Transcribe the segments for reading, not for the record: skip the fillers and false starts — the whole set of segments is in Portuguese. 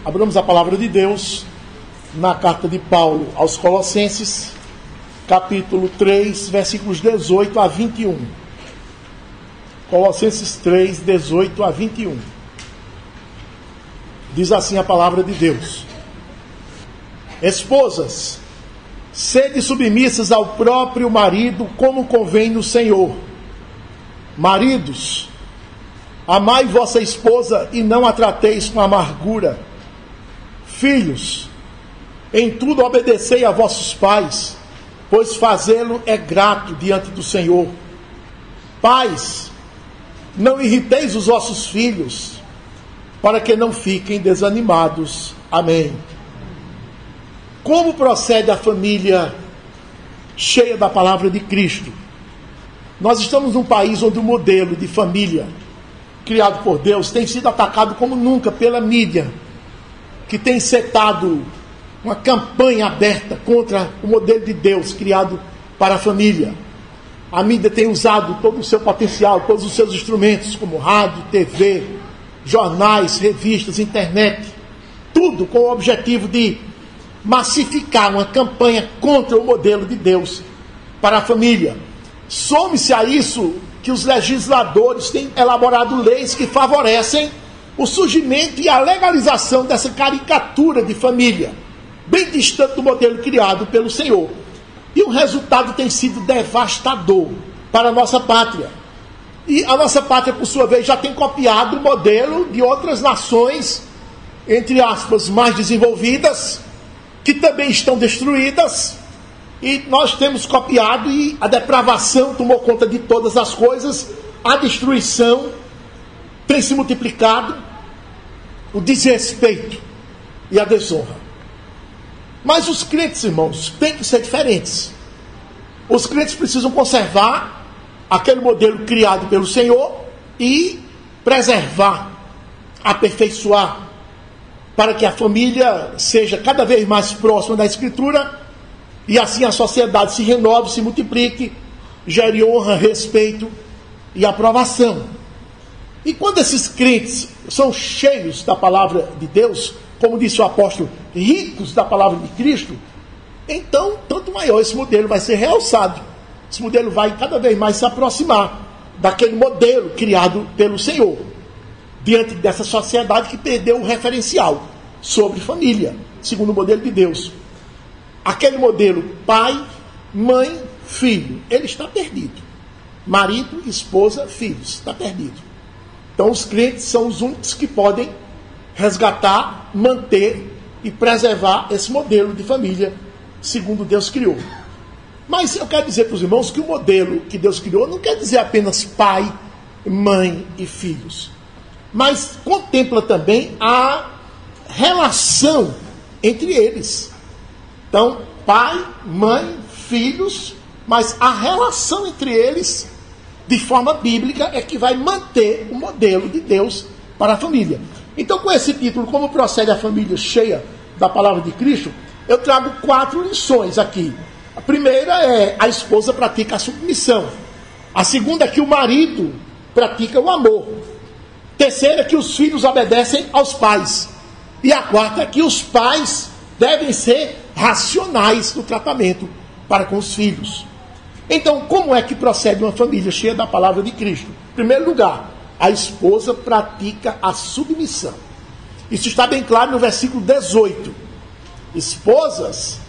Abramos a palavra de Deus na carta de Paulo aos Colossenses, capítulo 3, versículos 18 a 21. Colossenses 3, 18 a 21. Diz assim a palavra de Deus: Esposas, sede submissas ao próprio marido, como convém no Senhor. Maridos, amai vossa esposa e não a trateis com amargura. Filhos, em tudo obedecei a vossos pais, pois fazê-lo é grato diante do Senhor. Pais, não irriteis os vossos filhos, para que não fiquem desanimados. Amém. Como procede a família cheia da palavra de Cristo? Nós estamos num país onde o modelo de família criado por Deus tem sido atacado como nunca pela mídia, que tem setado uma campanha aberta contra o modelo de Deus criado para a família. A mídia tem usado todo o seu potencial, todos os seus instrumentos, como rádio, TV, jornais, revistas, internet, tudo com o objetivo de massificar uma campanha contra o modelo de Deus para a família. Some-se a isso que os legisladores têm elaborado leis que favorecem o surgimento e a legalização dessa caricatura de família, bem distante do modelo criado pelo Senhor. E o resultado tem sido devastador para a nossa pátria. E a nossa pátria, por sua vez, já tem copiado o modelo de outras nações, entre aspas, mais desenvolvidas, que também estão destruídas. E nós temos copiado, e a depravação tomou conta de todas as coisas, a destruição tem se multiplicado, o desrespeito e a desonra. Mas os crentes, irmãos, têm que ser diferentes. Os crentes precisam conservar aquele modelo criado pelo Senhor e preservar, aperfeiçoar, para que a família seja cada vez mais próxima da Escritura e assim a sociedade se renove, se multiplique, gere honra, respeito e aprovação. E quando esses crentes são cheios da palavra de Deus, como disse o apóstolo, ricos da palavra de Cristo, então, tanto maior esse modelo vai ser realçado. Esse modelo vai cada vez mais se aproximar daquele modelo criado pelo Senhor, diante dessa sociedade que perdeu o referencial sobre família, segundo o modelo de Deus. Aquele modelo pai, mãe, filho, ele está perdido. Marido, esposa, filhos, está perdido. Então os crentes são os únicos que podem resgatar, manter e preservar esse modelo de família segundo Deus criou. Mas eu quero dizer para os irmãos que o modelo que Deus criou não quer dizer apenas pai, mãe e filhos, mas contempla também a relação entre eles. Então, pai, mãe, filhos, mas a relação entre eles, de forma bíblica, é que vai manter o modelo de Deus para a família. Então, com esse título, como procede a família cheia da palavra de Cristo, eu trago 4 lições aqui. A primeira é: a esposa pratica a submissão. A segunda é que o marido pratica o amor. Terceira é que os filhos obedecem aos pais. E a quarta é que os pais devem ser racionais no tratamento para com os filhos. Então, como é que procede uma família cheia da palavra de Cristo? Em primeiro lugar, a esposa pratica a submissão. Isso está bem claro no versículo 18. Esposas,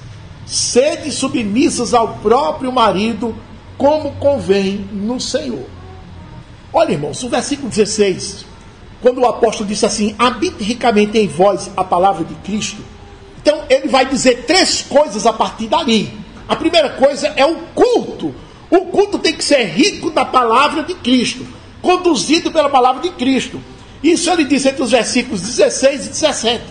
sede submissas ao próprio marido, como convém no Senhor. Olha, irmãos, o versículo 16, quando o apóstolo disse assim: habite ricamente em vós a palavra de Cristo. Então, ele vai dizer 3 coisas a partir dali. A primeira coisa é o culto. O culto tem que ser rico da palavra de Cristo, conduzido pela palavra de Cristo. Isso ele diz entre os versículos 16 e 17.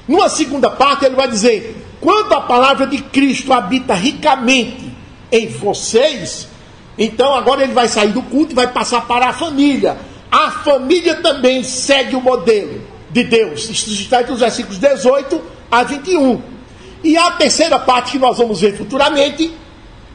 Numa segunda parte, ele vai dizer: quando a palavra de Cristo habita ricamente em vocês, então agora ele vai sair do culto e vai passar para a família. A família também segue o modelo de Deus. Isso está entre os versículos 18 a 21. E a terceira parte, que nós vamos ver futuramente,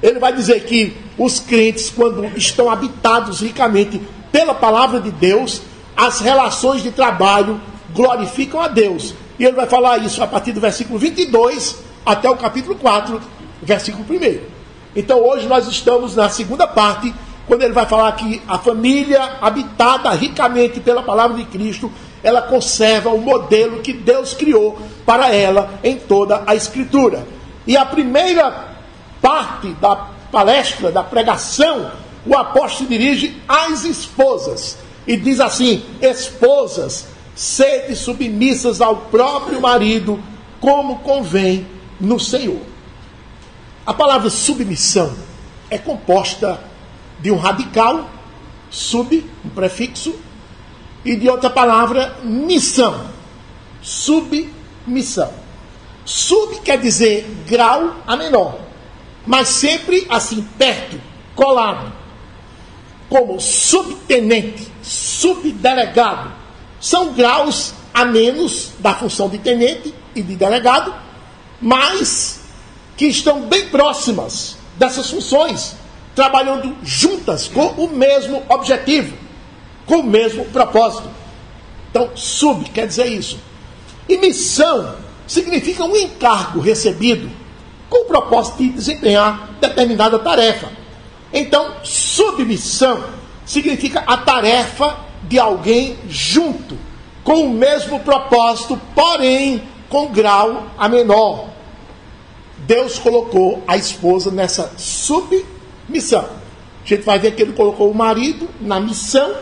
ele vai dizer que os crentes, quando estão habitados ricamente pela palavra de Deus, as relações de trabalho glorificam a Deus. E ele vai falar isso a partir do versículo 22 até o capítulo 4, versículo 1. Então hoje nós estamos na segunda parte, quando ele vai falar que a família habitada ricamente pela palavra de Cristo, ela conserva o modelo que Deus criou para ela em toda a Escritura. E a primeira parte da palestra, da pregação, o apóstolo dirige às esposas. E diz assim: esposas, sede submissas ao próprio marido, como convém no Senhor. A palavra submissão é composta de um radical, sub, um prefixo, e de outra palavra, missão. Submissão. Sub quer dizer grau a menor, mas sempre assim, perto, colado. Como subtenente, subdelegado. São graus a menos da função de tenente e de delegado, mas que estão bem próximas dessas funções, trabalhando juntas com o mesmo objetivo, com o mesmo propósito. Então, sub quer dizer isso. E missão significa um encargo recebido com o propósito de desempenhar determinada tarefa. Então, submissão significa a tarefa de alguém junto, com o mesmo propósito, porém com grau a menor. Deus colocou a esposa nessa submissão. A gente vai ver que ele colocou o marido na missão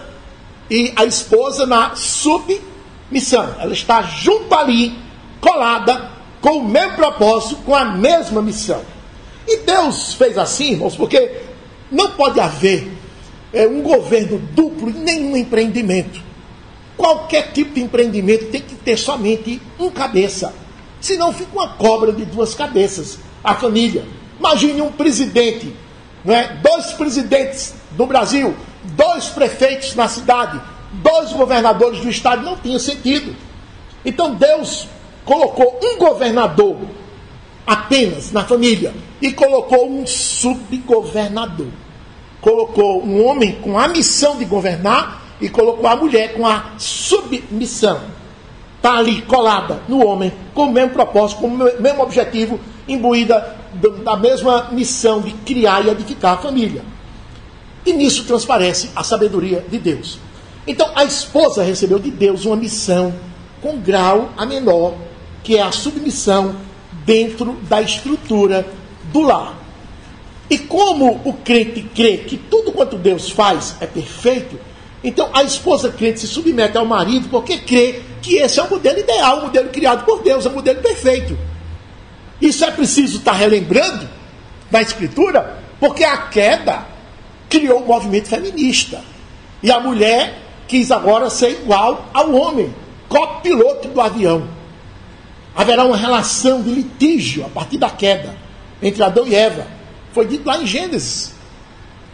e a esposa na submissão. Ela está junto ali, colada, com o mesmo propósito, com a mesma missão. E Deus fez assim, irmãos, porque não pode haver um governo duplo em nenhum empreendimento. Qualquer tipo de empreendimento tem que ter somente um cabeça. Senão fica uma cobra de duas cabeças, a família. Imagine um presidente, não é? 2 presidentes do Brasil, 2 prefeitos na cidade, 2 governadores do estado, não tinha sentido. Então Deus colocou um governador apenas na família e colocou um subgovernador. Colocou um homem com a missão de governar e colocou a mulher com a submissão. Está ali colada no homem, com o mesmo propósito, com o mesmo objetivo, imbuída da mesma missão de criar e edificar a família. E nisso transparece a sabedoria de Deus. Então a esposa recebeu de Deus uma missão com grau a menor, que é a submissão dentro da estrutura do lar. E como o crente crê que tudo quanto Deus faz é perfeito, então a esposa crente se submete ao marido porque crê que esse é o modelo ideal, o modelo criado por Deus, é o modelo perfeito. Isso é preciso estar relembrando na Escritura, porque a queda criou um movimento feminista. E a mulher quis agora ser igual ao homem, copiloto do avião. Haverá uma relação de litígio a partir da queda entre Adão e Eva. Foi dito lá em Gênesis.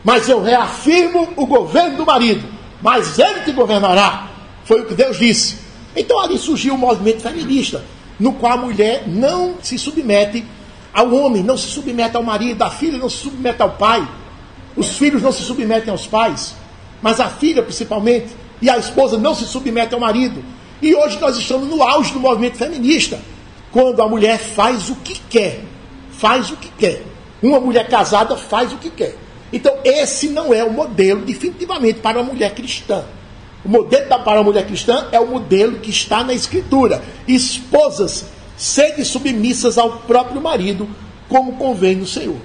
Mas eu reafirmo o governo do marido, mas ele te governará. Foi o que Deus disse. Então ali surgiu um movimento feminista, no qual a mulher não se submete ao homem, não se submete ao marido, a filha não se submete ao pai, os filhos não se submetem aos pais, mas a filha principalmente, e a esposa não se submete ao marido. E hoje nós estamos no auge do movimento feminista, quando a mulher faz o que quer, faz o que quer. Uma mulher casada faz o que quer. Então esse não é o modelo definitivamente para a mulher cristã. O modelo para a mulher cristã é o modelo que está na Escritura. Esposas, sede submissas ao próprio marido, como convém no Senhor.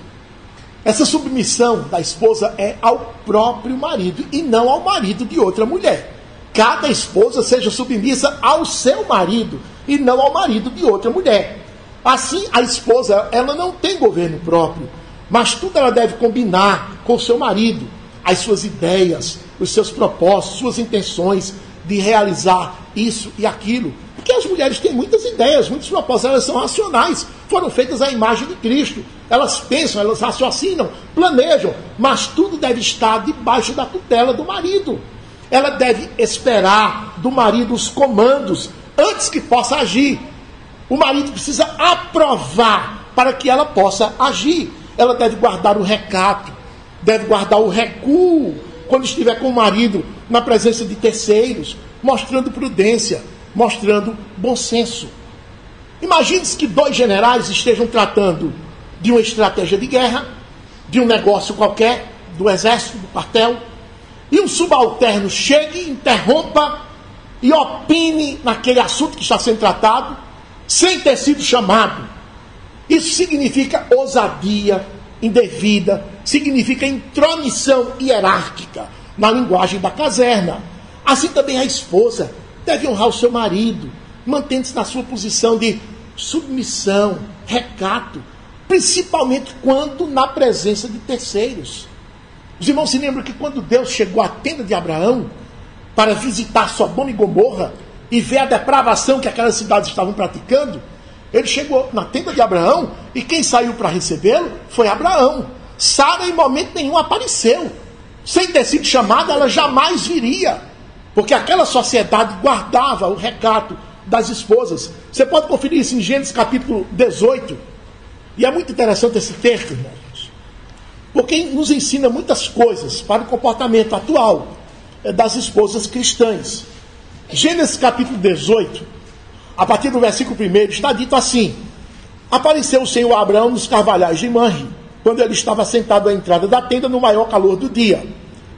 Essa submissão da esposa é ao próprio marido e não ao marido de outra mulher. Cada esposa seja submissa ao seu marido e não ao marido de outra mulher. Assim, a esposa, ela não tem governo próprio, mas tudo ela deve combinar com o seu marido, as suas ideias, os seus propósitos, suas intenções de realizar isso e aquilo. Porque as mulheres têm muitas ideias, muitos propósitos, elas são racionais, foram feitas à imagem de Cristo. Elas pensam, elas raciocinam, planejam, mas tudo deve estar debaixo da tutela do marido. Ela deve esperar do marido os comandos antes que possa agir. O marido precisa aprovar para que ela possa agir. Ela deve guardar o recato, deve guardar o recuo quando estiver com o marido na presença de terceiros, mostrando prudência, mostrando bom senso. Imagine-se que dois generais estejam tratando de uma estratégia de guerra, de um negócio qualquer, do exército, do quartel, e um subalterno chegue, interrompa e opine naquele assunto que está sendo tratado, sem ter sido chamado. Isso significa ousadia indevida, significa intromissão hierárquica na linguagem da caserna. Assim também a esposa deve honrar o seu marido, mantendo-se na sua posição de submissão, recato, principalmente quando na presença de terceiros. Os irmãos se lembram que quando Deus chegou à tenda de Abraão para visitar Sodoma e Gomorra e ver a depravação que aquelas cidades estavam praticando, ele chegou na tenda de Abraão e quem saiu para recebê-lo foi Abraão. Sara em momento nenhum apareceu. Sem ter sido chamada, ela jamais viria, porque aquela sociedade guardava o recato das esposas. Você pode conferir isso em Gênesis capítulo 18. E é muito interessante esse texto, irmãos, porque nos ensina muitas coisas para o comportamento atual das esposas cristãs. Gênesis capítulo 18, a partir do versículo 1, está dito assim: apareceu o Senhor a Abraão nos carvalhais de Manre, quando ele estava sentado à entrada da tenda no maior calor do dia.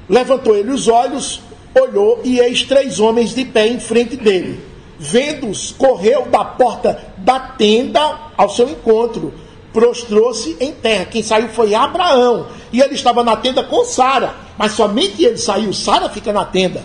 Levantou ele os olhos, olhou, e eis 3 homens de pé em frente dele. Vendo-os, correu da porta da tenda ao seu encontro, prostrou-se em terra. Quem saiu foi Abraão, e ele estava na tenda com Sara, mas somente ele saiu, Sara fica na tenda.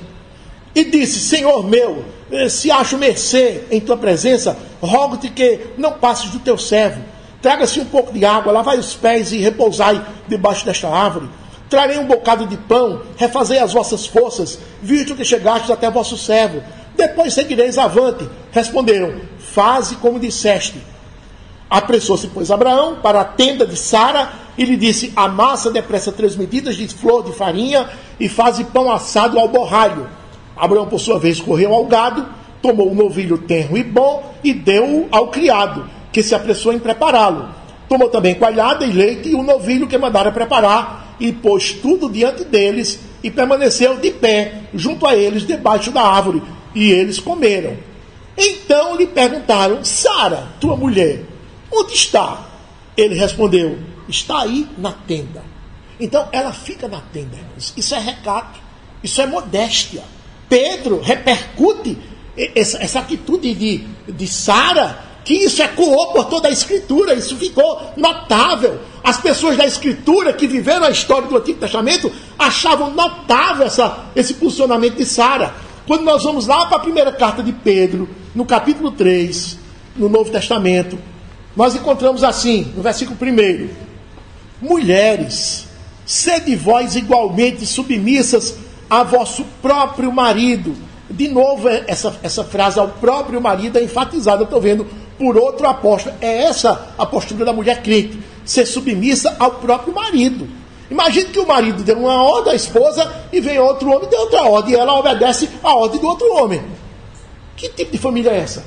E disse: Senhor meu, se acho mercê em tua presença, rogo-te que não passes do teu servo. Traga-se um pouco de água, lavai os pés e repousai debaixo desta árvore. Trarei um bocado de pão, refazei as vossas forças, visto que chegastes até vosso servo. Depois seguireis avante. Responderam: faze como disseste. Apressou-se, pois, Abraão para a tenda de Sara e lhe disse: amassa depressa 3 medidas de flor de farinha e faze pão assado ao borralho. Abraão, por sua vez, correu ao gado, tomou um novilho tenro e bom e deu-o ao criado, que se apressou em prepará-lo. Tomou também coalhada e leite e o novilho que mandara preparar, e pôs tudo diante deles, e permaneceu de pé junto a eles debaixo da árvore, e eles comeram. Então lhe perguntaram: Sara, tua mulher, onde está? Ele respondeu: está aí na tenda. Então ela fica na tenda. Isso é recato, isso é modéstia. Pedro repercute essa atitude de Sara, que isso ecoou por toda a Escritura, isso ficou notável. As pessoas da Escritura que viveram a história do Antigo Testamento achavam notável esse posicionamento de Sara. Quando nós vamos lá para a primeira carta de Pedro, no capítulo 3, no Novo Testamento, nós encontramos assim, no versículo 1: mulheres, sede vós igualmente submissas a vosso próprio marido. De novo, essa frase ao próprio marido é enfatizada, eu estou vendo, por outro apóstolo. É essa a postura da mulher crente, ser submissa ao próprio marido. Imagine que o marido deu uma ordem à esposa e vem outro homem e deu outra ordem, e ela obedece a ordem do outro homem. Que tipo de família é essa?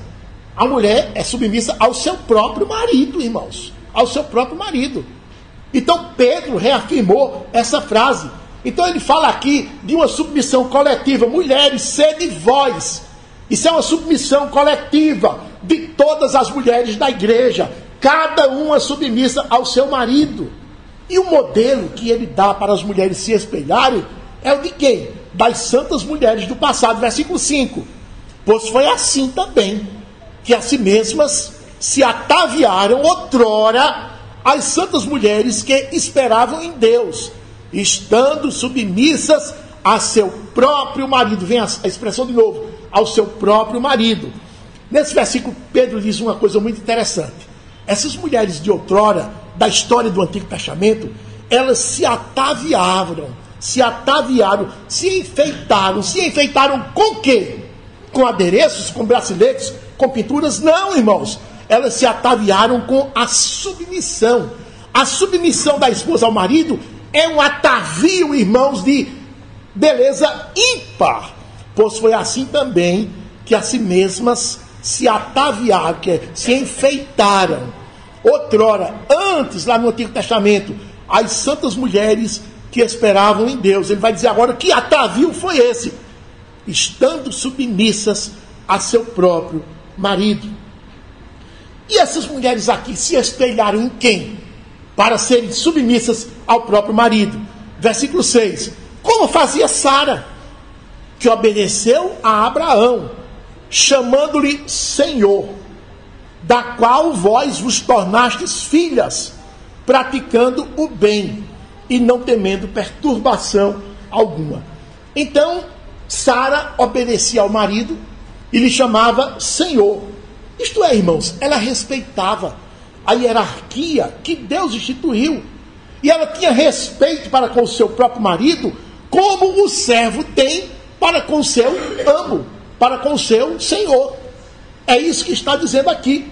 A mulher é submissa ao seu próprio marido, irmãos, ao seu próprio marido. Então Pedro reafirmou essa frase. Então ele fala aqui de uma submissão coletiva. Mulheres, sede vós. Isso é uma submissão coletiva de todas as mulheres da igreja, cada uma submissa ao seu marido. E o modelo que ele dá para as mulheres se espelharem é o de quem? Das santas mulheres do passado. Versículo 5: pois foi assim também que a si mesmas se ataviaram outrora as santas mulheres que esperavam em Deus, estando submissas a seu próprio marido. Vem a expressão de novo: ao seu próprio marido. Nesse versículo, Pedro diz uma coisa muito interessante. Essas mulheres de outrora, da história do Antigo Testamento, elas se ataviaram, se enfeitaram com quê? Com adereços, com braceletes, com pinturas? Não, irmãos. Elas se ataviaram com a submissão. A submissão da esposa ao marido é um atavio, irmãos, de beleza ímpar. Pois foi assim também que a si mesmas se ataviaram, que se enfeitaram. Outrora, antes, lá no Antigo Testamento, as santas mulheres que esperavam em Deus. Ele vai dizer agora que atavio foi esse: estando submissas a seu próprio marido. E essas mulheres aqui se espelharam em quem? Para serem submissas ao próprio marido. Versículo 6. Como fazia Sara, que obedeceu a Abraão, chamando-lhe Senhor, da qual vós vos tornastes filhas, praticando o bem e não temendo perturbação alguma. Então, Sara obedecia ao marido e lhe chamava Senhor. Isto é, irmãos, ela respeitava a hierarquia que Deus instituiu. E ela tinha respeito para com o seu próprio marido, como o servo tem para com o seu amo, para com o seu senhor. É isso que está dizendo aqui.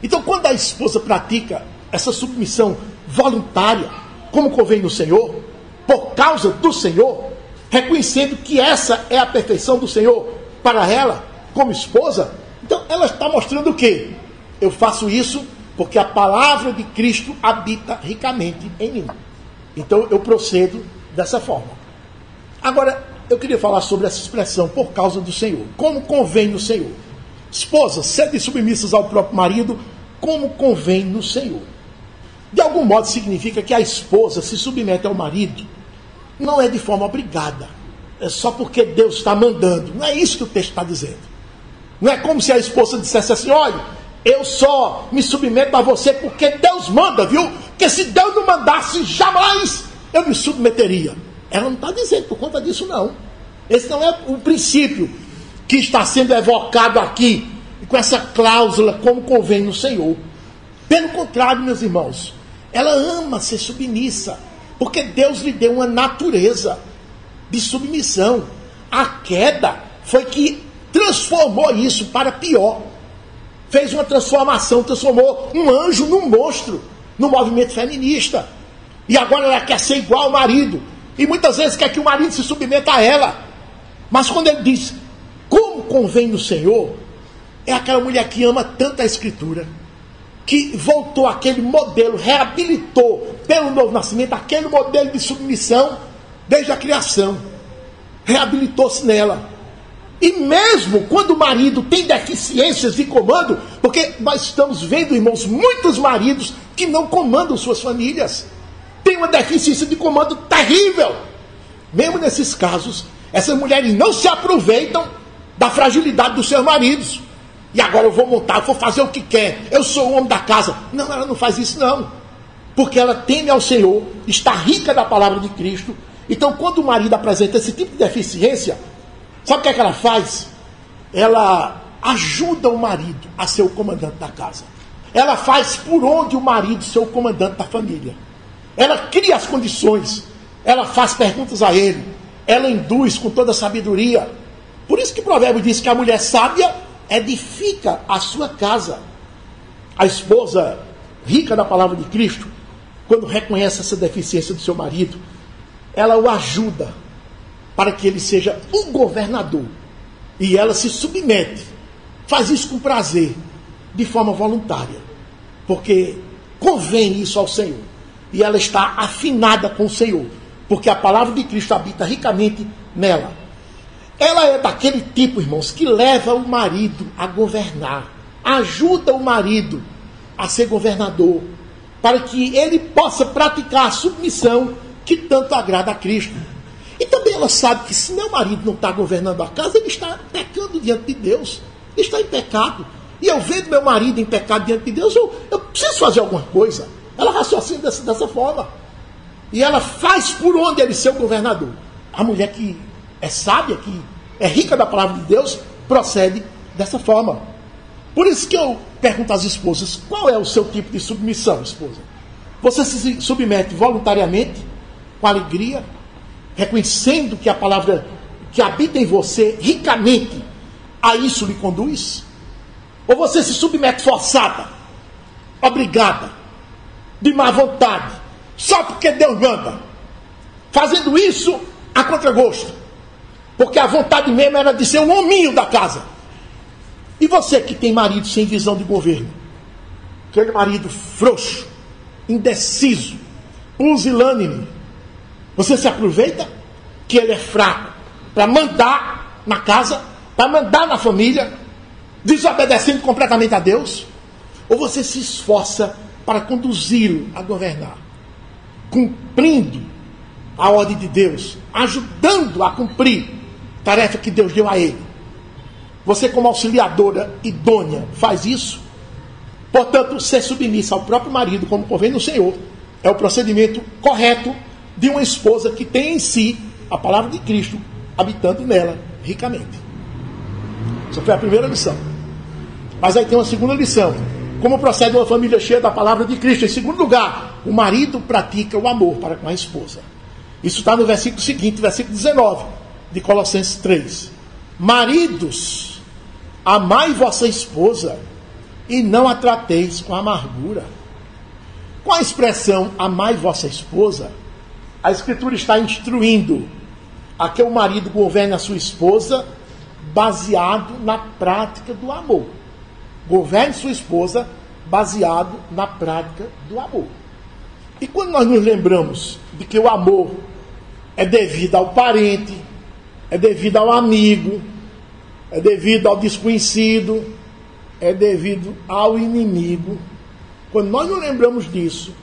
Então, quando a esposa pratica essa submissão voluntária, como convém no Senhor, por causa do Senhor, reconhecendo que essa é a perfeição do Senhor para ela, como esposa, então ela está mostrando o quê? Eu faço isso porque a palavra de Cristo habita ricamente em mim. Então eu procedo dessa forma. Agora, eu queria falar sobre essa expressão, por causa do Senhor. Como convém no Senhor. Esposas, sede submissas ao próprio marido, como convém no Senhor. De algum modo significa que a esposa se submete ao marido, não é de forma obrigada, é só porque Deus está mandando. Não é isso que o texto está dizendo. Não é como se a esposa dissesse assim: olha, eu só me submeto a você porque Deus manda, viu? Porque se Deus não mandasse, jamais eu me submeteria. Ela não está dizendo por conta disso, não. Esse não é o princípio que está sendo evocado aqui, com essa cláusula, como convém no Senhor. Pelo contrário, meus irmãos, ela ama ser submissa, porque Deus lhe deu uma natureza de submissão. A queda foi que transformou isso para pior. Fez uma transformação, transformou um anjo num monstro, no movimento feminista. E agora ela quer ser igual ao marido. E muitas vezes quer que o marido se submeta a ela. Mas quando ele diz, como convém no Senhor, é aquela mulher que ama tanto a Escritura, que voltou àquele modelo, reabilitou pelo novo nascimento, aquele modelo de submissão desde a criação. Reabilitou-se nela. E mesmo quando o marido tem deficiências de comando, porque nós estamos vendo, irmãos, muitos maridos que não comandam suas famílias, tem uma deficiência de comando terrível. Mesmo nesses casos, essas mulheres não se aproveitam da fragilidade dos seus maridos. E agora eu vou montar, eu vou fazer o que quer, eu sou o homem da casa. Não, ela não faz isso não. Porque ela teme ao Senhor, está rica da palavra de Cristo. Então quando o marido apresenta esse tipo de deficiência, sabe o que é que ela faz? Ela ajuda o marido a ser o comandante da casa. Ela faz por onde o marido ser o comandante da família. Ela cria as condições. Ela faz perguntas a ele. Ela induz com toda a sabedoria. Por isso que o provérbio diz que a mulher sábia edifica a sua casa. A esposa rica da palavra de Cristo, quando reconhece essa deficiência do seu marido, ela o ajuda para que ele seja um governador. E ela se submete. Faz isso com prazer, de forma voluntária. Porque convém isso ao Senhor. E ela está afinada com o Senhor. Porque a palavra de Cristo habita ricamente nela. Ela é daquele tipo, irmãos, que leva o marido a governar. Ajuda o marido a ser governador. Para que ele possa praticar a submissão que tanto agrada a Cristo. E também ela sabe que se meu marido não está governando a casa, ele está pecando diante de Deus. Ele está em pecado. E eu vendo meu marido em pecado diante de Deus, eu preciso fazer alguma coisa. Ela raciocina dessa forma. E ela faz por onde ele ser o governador. A mulher que é sábia, que é rica da palavra de Deus, procede dessa forma. Por isso que eu pergunto às esposas, qual é o seu tipo de submissão, esposa? Você se submete voluntariamente, com alegria, reconhecendo que a palavra que habita em você ricamente a isso lhe conduz? Ou você se submete forçada, obrigada, de má vontade, só porque Deus manda, fazendo isso a contragosto, porque a vontade mesmo era de ser um hominho da casa? E você que tem marido sem visão de governo, aquele marido frouxo, indeciso, pusilânime, você se aproveita que ele é fraco para mandar na casa, para mandar na família, desobedecendo completamente a Deus? Ou você se esforça para conduzi-lo a governar, cumprindo a ordem de Deus, ajudando a cumprir a tarefa que Deus deu a ele? Você, como auxiliadora idônea, faz isso? Portanto, ser submissa ao próprio marido, como convém no Senhor, é o procedimento correto de uma esposa que tem em si a palavra de Cristo habitando nela ricamente. Essa foi a primeira lição. Mas aí tem uma segunda lição. Como procede uma família cheia da palavra de Cristo? Em segundo lugar, o marido pratica o amor para com a esposa. Isso está no versículo seguinte, versículo 19 de Colossenses 3. Maridos, amai vossa esposa e não a trateis com amargura. Com a expressão amai vossa esposa, a Escritura está instruindo a que o marido governe a sua esposa baseado na prática do amor. Governe sua esposa baseado na prática do amor. E quando nós nos lembramos de que o amor é devido ao parente, é devido ao amigo, é devido ao desconhecido, é devido ao inimigo, quando nós nos lembramos disso,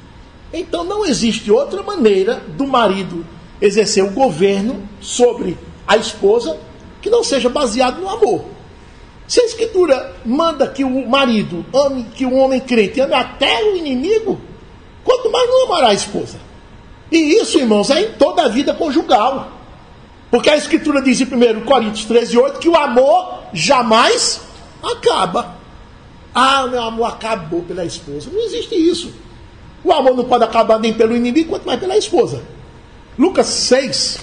então não existe outra maneira do marido exercer o governo sobre a esposa que não seja baseado no amor. Se a Escritura manda que o marido ame, que o homem crente ame até o inimigo, quanto mais não amará a esposa. E isso, irmãos, é em toda a vida conjugal. Porque a Escritura diz em 1 Coríntios 13:8 que o amor jamais acaba. Ah, meu amor acabou pela esposa. Não existe isso. O amor não pode acabar nem pelo inimigo, quanto mais pela esposa. Lucas 6,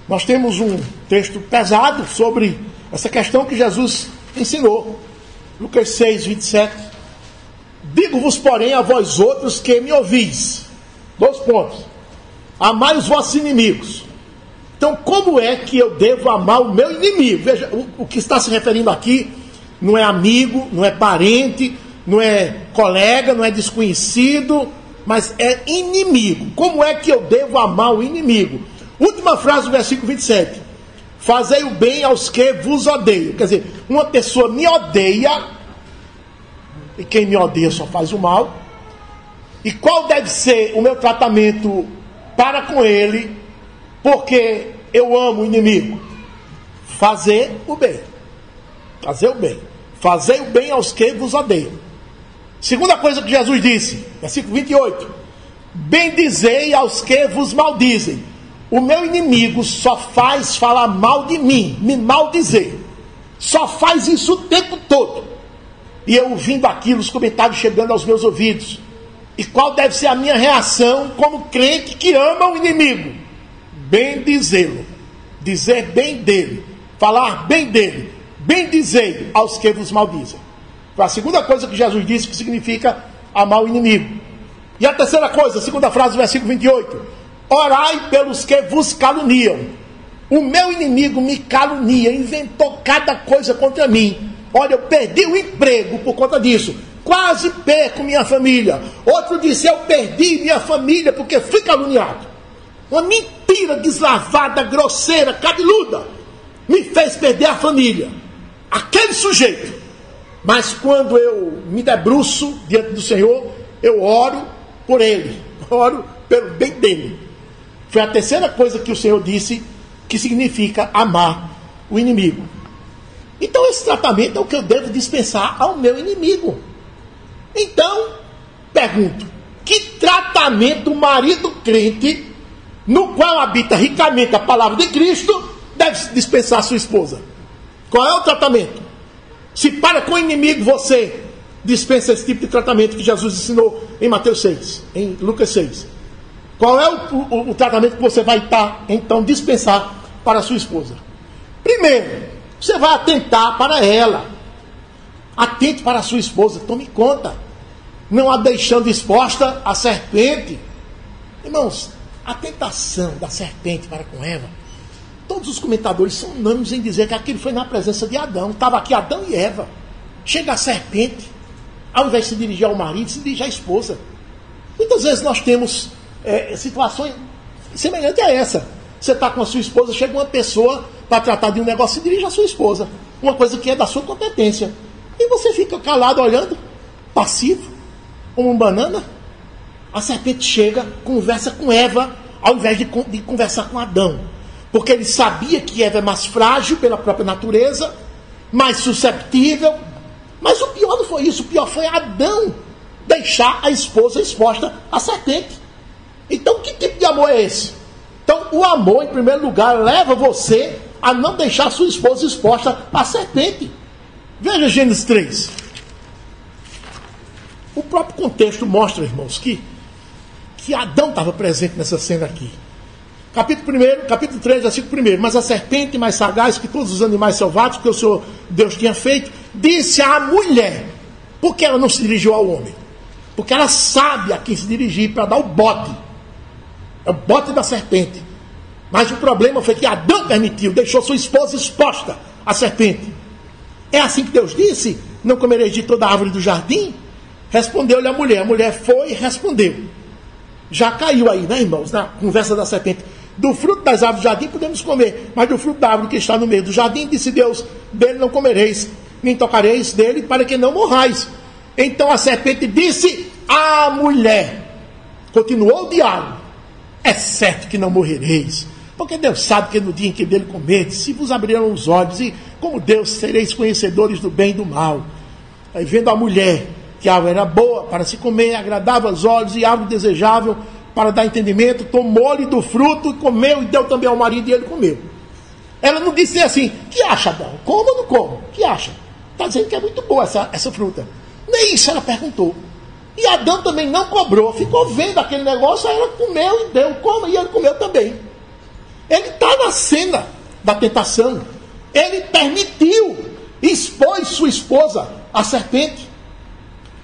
nós temos um texto pesado sobre essa questão que Jesus ensinou. Lucas 6, 27. Digo-vos, porém, a vós outros que me ouvis. 2 pontos. Amai os vossos inimigos. Então, como é que eu devo amar o meu inimigo? Veja, o que está se referindo aqui não é amigo, não é parente, não é colega, não é desconhecido, mas é inimigo. Como é que eu devo amar o inimigo? Última frase do versículo 27. Fazei o bem aos que vos odeiam. Quer dizer, uma pessoa me odeia, e quem me odeia só faz o mal. E qual deve ser o meu tratamento para com ele, porque eu amo o inimigo? Fazer o bem. Fazer o bem. Fazer o bem aos que vos odeiam. Segunda coisa que Jesus disse, versículo 28. Bendizei aos que vos maldizem. O meu inimigo só faz falar mal de mim, me maldizer. Só faz isso o tempo todo. E eu ouvindo aquilo, os comentários chegando aos meus ouvidos. E qual deve ser a minha reação como crente que ama o inimigo? Bendizê-lo. Dizer bem dele. Falar bem dele. Bendizei aos que vos maldizem. Foi a segunda coisa que Jesus disse, que significa amar o inimigo. E a terceira coisa, a segunda frase do versículo 28. Orai pelos que vos caluniam. O meu inimigo me calunia, inventou cada coisa contra mim. Olha, eu perdi o emprego por conta disso. Quase perco minha família. Outro disse, eu perdi minha família porque fui caluniado. Uma mentira deslavada, grosseira, cabeluda, me fez perder a família. Aquele sujeito. Mas quando eu me debruço diante do Senhor, eu oro por ele. Oro pelo bem dele. Foi a terceira coisa que o Senhor disse, que significa amar o inimigo. Então esse tratamento é o que eu devo dispensar ao meu inimigo. Então, pergunto, que tratamento o marido crente, no qual habita ricamente a palavra de Cristo, deve dispensar a sua esposa? Qual é o tratamento? Se para com o inimigo você dispensa esse tipo de tratamento que Jesus ensinou em Mateus 6, em Lucas 6. Qual é o tratamento que você vai então dispensar para a sua esposa? Primeiro, você vai atentar para ela. Atente para a sua esposa, tome conta. Não a deixando exposta à serpente. Irmãos, a tentação da serpente para com Eva, todos os comentadores são unânimes em dizer que aquilo foi na presença de Adão. Estava aqui Adão e Eva. Chega a serpente, ao invés de se dirigir ao marido, se dirige à esposa. Muitas vezes nós temos situações semelhantes a essa. Você está com a sua esposa, chega uma pessoa para tratar de um negócio, se dirige à sua esposa. Uma coisa que é da sua competência. E você fica calado olhando. passivo, como um banana. A serpente chega, conversa com Eva, ao invés de conversar com Adão. Porque ele sabia que Eva é mais frágil pela própria natureza, mais susceptível. Mas o pior não foi isso, o pior foi Adão deixar a esposa exposta à serpente. Então, que tipo de amor é esse? Então, o amor, em primeiro lugar, leva você a não deixar sua esposa exposta à serpente. Veja Gênesis 3. O próprio contexto mostra, irmãos, que Adão estava presente nessa cena aqui. Capítulo 3, versículo 1. Mas a serpente, mais sagaz que todos os animais selvagens que o Senhor Deus tinha feito, disse à mulher. Por que ela não se dirigiu ao homem? Porque ela sabe a quem se dirigir para dar o bote. É o bote da serpente. Mas o problema foi que Adão permitiu, deixou sua esposa exposta à serpente. É assim que Deus disse: não comereis de toda a árvore do jardim? Respondeu-lhe a mulher foi e respondeu. Já caiu aí, né, irmãos, na conversa da serpente. Do fruto das árvores do jardim podemos comer, mas do fruto da árvore que está no meio do jardim, disse Deus, dele não comereis, nem tocareis dele, para que não morrais. Então a serpente disse à mulher, continuou o diálogo: é certo que não morrereis, porque Deus sabe que no dia em que dele comerdes, se vos abrirão os olhos, e como Deus sereis conhecedores do bem e do mal. Aí vendo a mulher que a árvore era boa para se comer, agradável aos olhos e árvore desejável para dar entendimento, tomou-lhe do fruto e comeu, e deu também ao marido e ele comeu. Ela não disse assim: que acha, Adão? Como ou não como? Que acha? Está dizendo que é muito boa essa fruta. Nem isso ela perguntou. E Adão também não cobrou, ficou vendo aquele negócio, aí ela comeu e deu, coma, e ele comeu também. Ele está na cena da tentação. Ele permitiu, expôs sua esposa à serpente.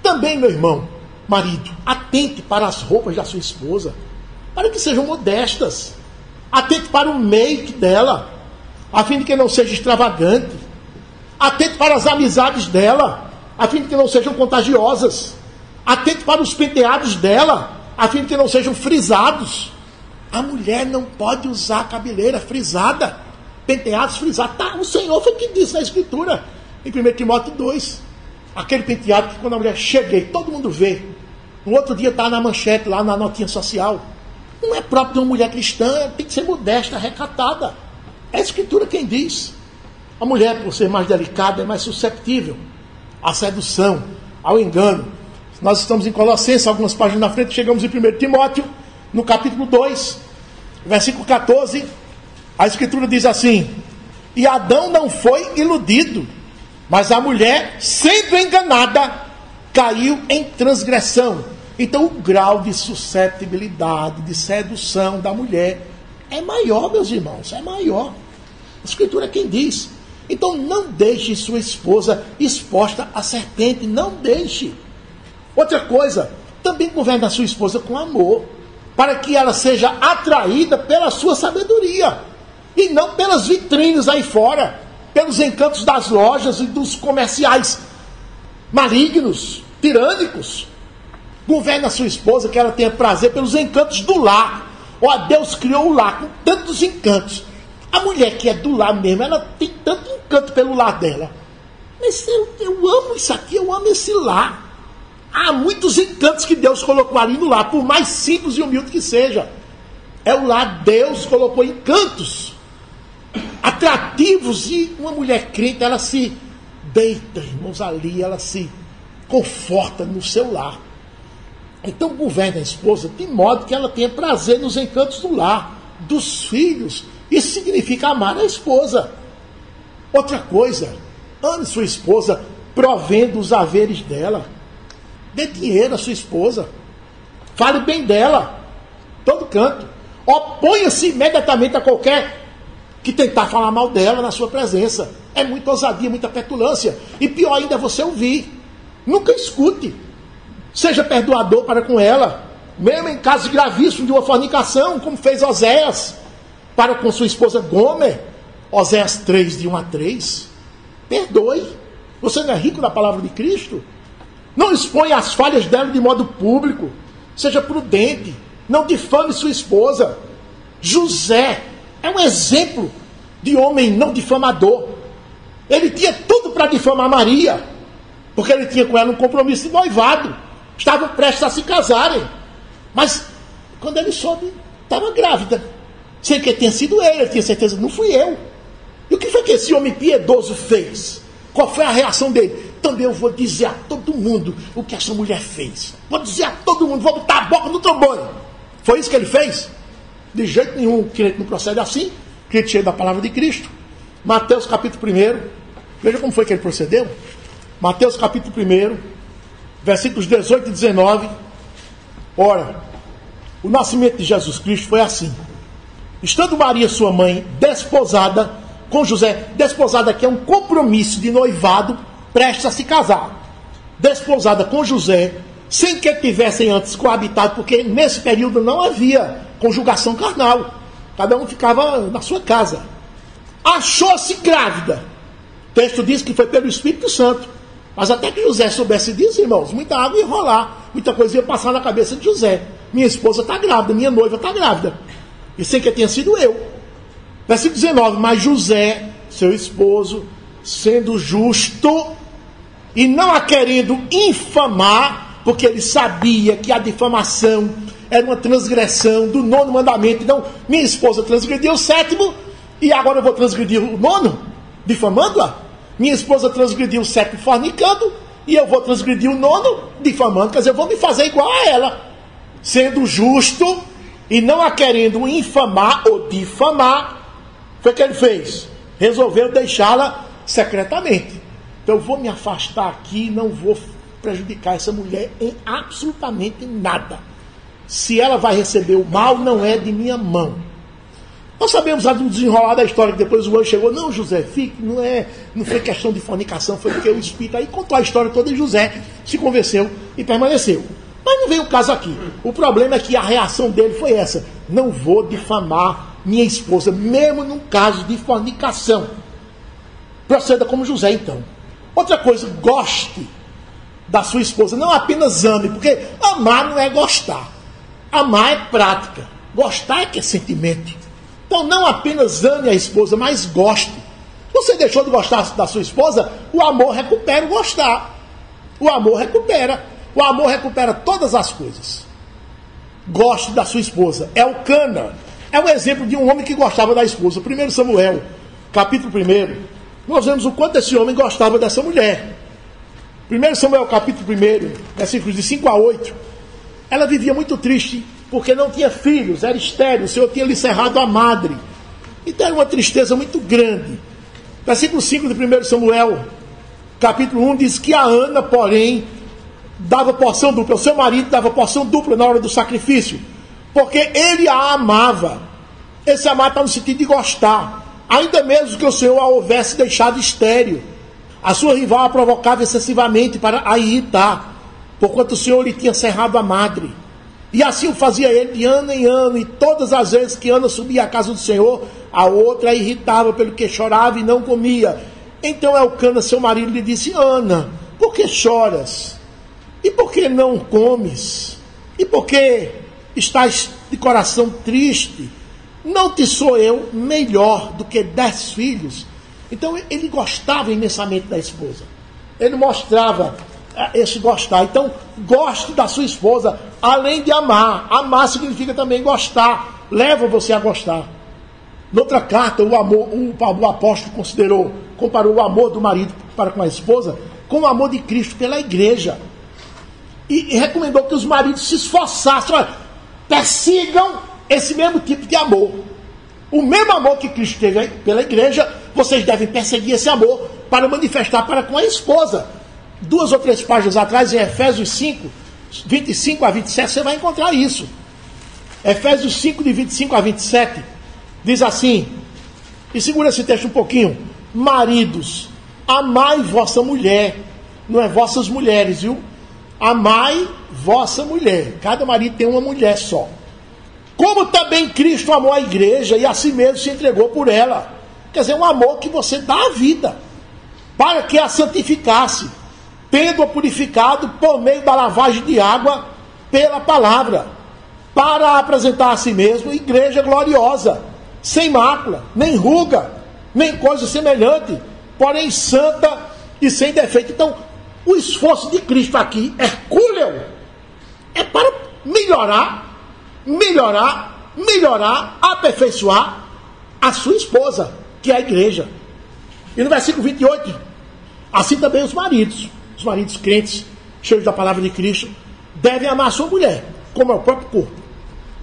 Também, meu irmão, marido, atente para as roupas da sua esposa, para que sejam modestas. Atente para o make dela, a fim de que não seja extravagante. Atente para as amizades dela, a fim de que não sejam contagiosas. Atente para os penteados dela, a fim de que não sejam frisados. A mulher não pode usar cabeleira frisada, penteados frisados. Tá, o Senhor foi quem disse na Escritura, em 1 Timóteo 2. Aquele penteado que quando a mulher chega e todo mundo vê, no outro dia está na manchete, lá na notinha social. Não é próprio de uma mulher cristã, tem que ser modesta, recatada. É a Escritura quem diz. A mulher, por ser mais delicada, é mais susceptível à sedução, ao engano. Nós estamos em Colossenses, algumas páginas na frente, chegamos em 1 Timóteo, no capítulo 2, versículo 14, a Escritura diz assim: e Adão não foi iludido, mas a mulher, sendo enganada, caiu em transgressão. Então o grau de suscetibilidade, de sedução da mulher é maior, meus irmãos, é maior. A Escritura é quem diz. Então não deixe sua esposa exposta à serpente, não deixe. Outra coisa, também governe a sua esposa com amor, para que ela seja atraída pela sua sabedoria, e não pelas vitrines aí fora, pelos encantos das lojas e dos comerciais malignos, tirânicos. Governe a sua esposa, que ela tenha prazer pelos encantos do lar. Ó, Deus criou o lar com tantos encantos. A mulher que é do lar mesmo, ela tem tanto encanto pelo lar dela. Mas eu amo isso aqui, eu amo esse lar. Há muitos encantos que Deus colocou ali no lar, por mais simples e humilde que seja. É o lar, Deus colocou encantos atrativos, e uma mulher crente, ela se deita, irmãos, ali, ela se conforta no seu lar. Então governe a esposa de modo que ela tenha prazer nos encantos do lar, dos filhos. Isso significa amar a esposa. Outra coisa, ame sua esposa provendo os haveres dela. Dê dinheiro à sua esposa. Fale bem dela. Todo canto. Oponha-se imediatamente a qualquer que tentar falar mal dela na sua presença. É muita ousadia, muita petulância. E pior ainda é você ouvir. Nunca escute. Seja perdoador para com ela. Mesmo em casos gravíssimos de uma fornicação, como fez Oséias para com sua esposa Gomer. Oséias 3, de 1 a 3. Perdoe. Você não é rico na palavra de Cristo? Não exponha as falhas dela de modo público. Seja prudente. Não difame sua esposa. José é um exemplo de homem não difamador. Ele tinha tudo para difamar Maria. porque ele tinha com ela um compromisso de noivado, estavam prestes a se casarem, mas quando ele soube, estava grávida, sem que tenha sido ele tinha certeza, não fui eu. E o que foi que esse homem piedoso fez? Qual foi a reação dele? Também eu vou dizer a todo mundo o que essa mulher fez. Vou dizer a todo mundo, vou botar a boca no trombone. Foi isso que ele fez? De jeito nenhum, o crente não procede assim. O crente cheio da palavra de Cristo. Mateus capítulo 1. Veja como foi que ele procedeu. Mateus capítulo 1, versículos 18 e 19. Ora, o nascimento de Jesus Cristo foi assim. Estando Maria, sua mãe, desposada com José. Desposada aqui é um compromisso de noivado prestes a se casar. Desposada com José, sem que tivessem antes coabitado, porque nesse período não havia conjugação carnal. Cada um ficava na sua casa. Achou-se grávida. O texto diz que foi pelo Espírito Santo. Mas até que José soubesse disso, irmãos, muita água ia rolar, muita coisa ia passar na cabeça de José. Minha esposa está grávida, minha noiva está grávida. E sem que tenha sido eu. Versículo 19. Mas José, seu esposo, sendo justo e não a querendo infamar, porque ele sabia que a difamação era uma transgressão do 9º mandamento. Então, minha esposa transgrediu o 7º, e agora eu vou transgredir o 9º, difamando-a. Minha esposa transgrediu o 7º fornicando, e eu vou transgredir o 9º, difamando. Quer dizer, eu vou me fazer igual a ela. Sendo justo e não a querendo infamar ou difamar, foi o que ele fez? Resolveu deixá-la secretamente. Então eu vou me afastar aqui, não vou prejudicar essa mulher em absolutamente nada. Se ela vai receber o mal, não é de minha mão. Nós sabemos do desenrolar da história, que depois o anjo chegou, não, José, fique, não foi questão de fornicação, foi porque o Espírito aí contou a história toda e José se convenceu e permaneceu. Mas não veio o caso aqui. O problema é que a reação dele foi essa: não vou difamar minha esposa, mesmo num caso de fornicação. Proceda como José, então. Outra coisa, goste da sua esposa, não apenas ame, porque amar não é gostar. Amar é prática. Gostar é que é sentimento. Então não apenas ame a esposa, mas goste. Você deixou de gostar da sua esposa, o amor recupera o gostar. O amor recupera. O amor recupera todas as coisas. Goste da sua esposa. Elcana é um exemplo de um homem que gostava da esposa. 1 Samuel, capítulo 1, nós vemos o quanto esse homem gostava dessa mulher. 1 Samuel, capítulo 1, versículos de 5 a 8. Ela vivia muito triste, porque não tinha filhos, era estéril, o Senhor tinha lhe cerrado a madre. Então era uma tristeza muito grande. Versículo 5 de 1 Samuel, capítulo 1, diz que a Ana, porém, dava porção dupla. O seu marido dava porção dupla na hora do sacrifício, porque ele a amava. Esse amar está no sentido de gostar, ainda mesmo que o Senhor a houvesse deixado estéril. A sua rival a provocava excessivamente para a irritar, porquanto o Senhor lhe tinha cerrado a madre. E assim o fazia ele de ano em ano, e todas as vezes que Ana subia à casa do Senhor, a outra a irritava pelo que chorava e não comia. Então Elcana, seu marido, lhe disse: Ana, por que choras? E por que não comes? E por que estás de coração triste? Não te sou eu melhor do que 10 filhos? Então ele gostava imensamente da esposa. Ele mostrava esse gostar. Então goste da sua esposa, além de amar. Amar significa também gostar. Leva você a gostar. Noutra carta, o apóstolo comparou o amor do marido para com a esposa com o amor de Cristo pela igreja. E recomendou que os maridos se esforçassem, persigam esse mesmo tipo de amor. O mesmo amor que Cristo teve pela igreja, vocês devem perseguir esse amor para manifestar para com a esposa. 2 ou 3 páginas atrás, em Efésios 5, 25 a 27, você vai encontrar isso. Efésios 5, de 25 a 27, diz assim, e segura esse texto um pouquinho: maridos, amai vossa mulher, não é vossas mulheres, viu? Amai vossa mulher. Cada marido tem uma mulher só. Como também Cristo amou a igreja e a si mesmo se entregou por ela. Quer dizer, um amor que você dá à vida, para que a santificasse, tendo-a purificado por meio da lavagem de água pela palavra, para apresentar a si mesmo igreja gloriosa, sem mácula, nem ruga, nem coisa semelhante, porém santa e sem defeito. Então, O esforço de Cristo aqui, hercúleo, é para melhorar, aperfeiçoar a sua esposa, que é a igreja. E no versículo 28, assim também os maridos crentes, cheios da palavra de Cristo, devem amar a sua mulher, como é o próprio corpo.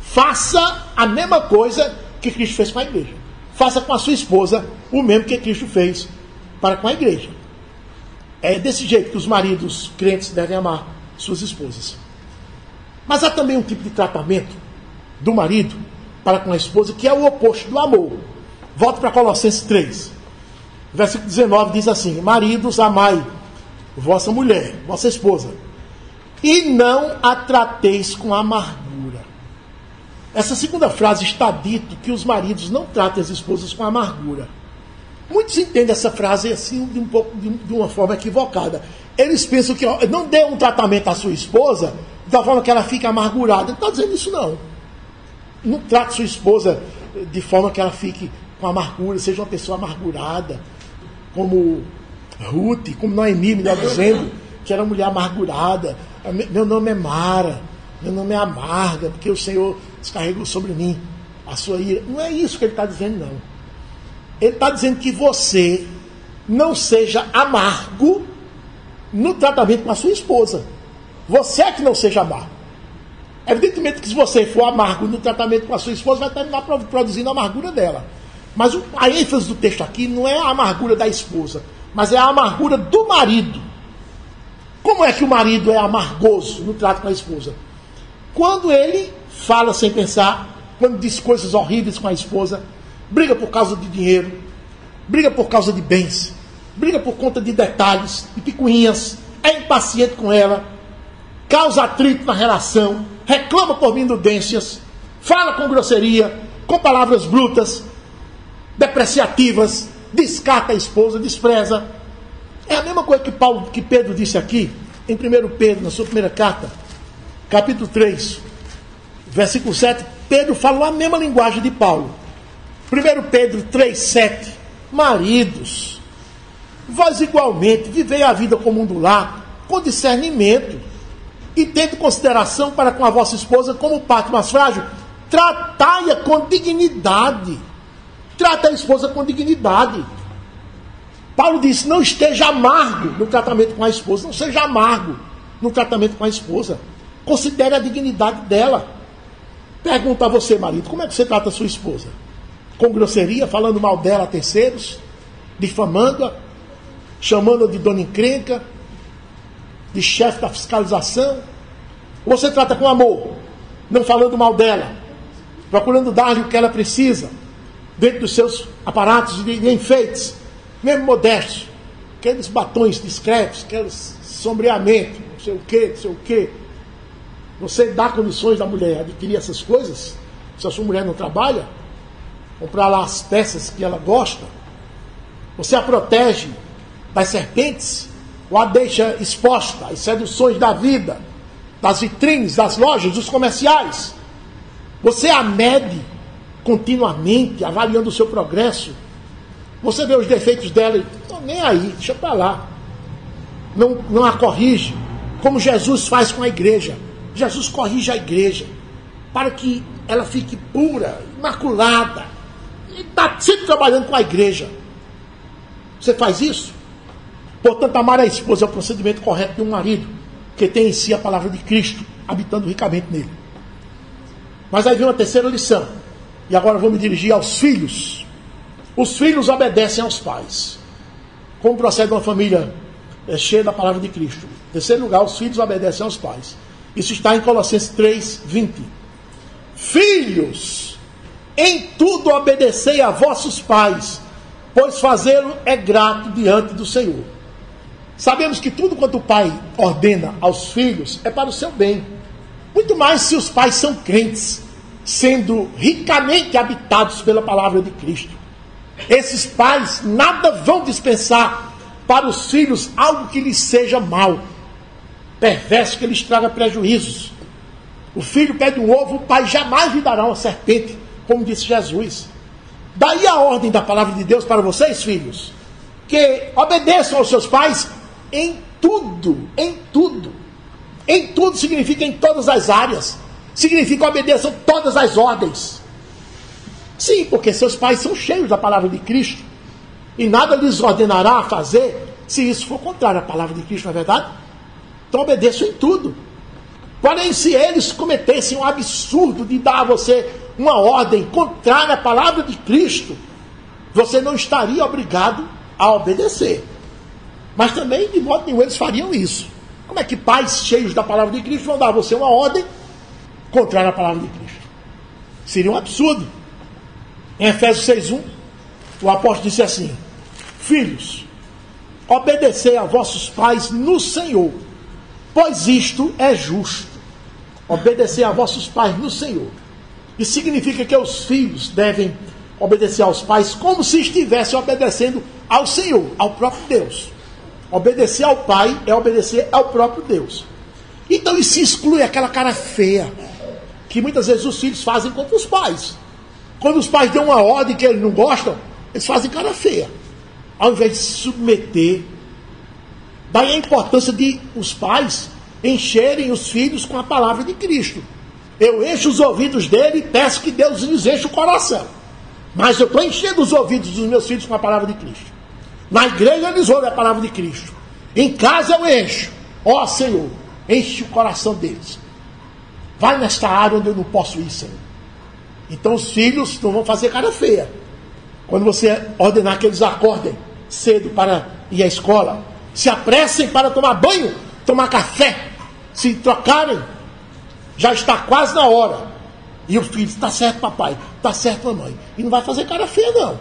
Faça a mesma coisa que Cristo fez com a igreja. Faça com a sua esposa o mesmo que Cristo fez para com a igreja. É desse jeito que os maridos crentes devem amar suas esposas. Mas há também um tipo de tratamento do marido para com a esposa que é o oposto do amor. Volto para Colossenses 3. Versículo 19 diz assim: maridos, amai vossa mulher, vossa esposa, e não a trateis com amargura. Essa segunda frase está dito que os maridos não tratem as esposas com amargura. Muitos entendem essa frase assim de uma forma equivocada. Eles pensam que não dê um tratamento à sua esposa da forma que ela fica amargurada. Não está dizendo isso, não. Não trate sua esposa de forma que ela fique com amargura, seja uma pessoa amargurada, como Ruth, como Noemi, melhor dizendo, que era uma mulher amargurada. Meu nome é Mara, meu nome é amarga, porque o Senhor descarregou sobre mim a sua ira. Não é isso que ele está dizendo, não. Ele está dizendo que você não seja amargo no tratamento com a sua esposa. Você é que não seja amargo. Evidentemente que se você for amargo no tratamento com a sua esposa, vai terminar produzindo a amargura dela. Mas a ênfase do texto aqui não é a amargura da esposa, mas é a amargura do marido. Como é que o marido é amargoso no trato com a esposa? Quando ele fala sem pensar, quando diz coisas horríveis com a esposa, briga por causa de dinheiro, briga por causa de bens, briga por conta de detalhes, de picuinhas, é impaciente com ela, causa atrito na relação, reclama por minudências, fala com grosseria, com palavras brutas, depreciativas, descarta a esposa, despreza. É a mesma coisa que Pedro disse aqui, em 1 Pedro, na sua primeira carta, capítulo 3, versículo 7, Pedro falou a mesma linguagem de Paulo. 1 Pedro 3,7, maridos, vós igualmente vivei a vida como um do lar, com discernimento, e tendo consideração para com a vossa esposa como parte mais frágil, tratai-a com dignidade. Trata a esposa com dignidade. Paulo disse, não esteja amargo no tratamento com a esposa, não seja amargo no tratamento com a esposa. Considere a dignidade dela. Pergunta a você, marido, como é que você trata a sua esposa? Com grosseria, falando mal dela a terceiros, difamando-a, chamando-a de dona encrenca, de chefe da fiscalização? Ou você trata com amor, não falando mal dela, procurando dar-lhe o que ela precisa, dentro dos seus aparatos de enfeites, mesmo modestos, aqueles batons discretos, aqueles sombreamento, não sei o quê. Você dá condições da mulher adquirir essas coisas? Se a sua mulher não trabalha, comprar lá as peças que ela gosta, você a protege das serpentes, ou a deixa exposta às seduções da vida, das vitrines, das lojas, dos comerciais. Você a mede continuamente, avaliando o seu progresso. Você vê os defeitos dela e não, nem aí, deixa para lá. Não a corrige, como Jesus faz com a igreja. Jesus corrige a igreja para que ela fique pura, imaculada. Ele está sempre trabalhando com a igreja. Você faz isso? Portanto, amar a esposa é o procedimento correto de um marido que tem em si a palavra de Cristo, habitando ricamente nele. Mas aí vem uma terceira lição. E agora eu vou me dirigir aos filhos. Os filhos obedecem aos pais. Como procede uma família cheia da palavra de Cristo? Em terceiro lugar, os filhos obedecem aos pais. Isso está em Colossenses 3:20. Filhos, em tudo obedecei a vossos pais, pois fazê-lo é grato diante do Senhor. Sabemos que tudo quanto o pai ordena aos filhos é para o seu bem. Muito mais se os pais são crentes, sendo ricamente habitados pela palavra de Cristo. Esses pais nada vão dispensar para os filhos algo que lhes seja mal, perverso, que lhes traga prejuízos. O filho pede um ovo, o pai jamais lhe dará uma serpente, como disse Jesus. Daí a ordem da palavra de Deus para vocês, filhos, que obedeçam aos seus pais em tudo, em tudo. Em tudo significa em todas as áreas. Significa obedeçam todas as ordens. Sim, porque seus pais são cheios da palavra de Cristo. E nada lhes ordenará a fazer se isso for contrário à palavra de Cristo, não é verdade? Então obedeçam em tudo. Porém, se eles cometessem um absurdo de dar a você uma ordem contrária à palavra de Cristo, você não estaria obrigado a obedecer. Mas também, de modo nenhum, eles fariam isso. Como é que pais cheios da palavra de Cristo vão dar a você uma ordem contrária à palavra de Cristo? Seria um absurdo. Em Efésios 6:1, o apóstolo disse assim: filhos, obedecei a vossos pais no Senhor, pois isto é justo. Obedecer a vossos pais no Senhor. Isso significa que os filhos devem obedecer aos pais como se estivessem obedecendo ao Senhor, ao próprio Deus. Obedecer ao pai é obedecer ao próprio Deus. Então isso exclui aquela cara feia que muitas vezes os filhos fazem contra os pais. Quando os pais dão uma ordem que eles não gostam, eles fazem cara feia, ao invés de se submeter. Daí a importância de os pais encherem os filhos com a palavra de Cristo. Eu encho os ouvidos dele e peço que Deus lhes enche o coração. Mas eu estou enchendo os ouvidos dos meus filhos com a palavra de Cristo. Na igreja eles ouvem a palavra de Cristo. Em casa eu encho. Ó Senhor, enche o coração deles. Vai nesta área onde eu não posso ir, Senhor. Então os filhos não vão fazer cara feia. Quando você ordenar que eles acordem cedo para ir à escola, se apressem para tomar banho, tomar café, se trocarem, já está quase na hora. E o filho, está certo papai, está certo mamãe. E não vai fazer cara feia não.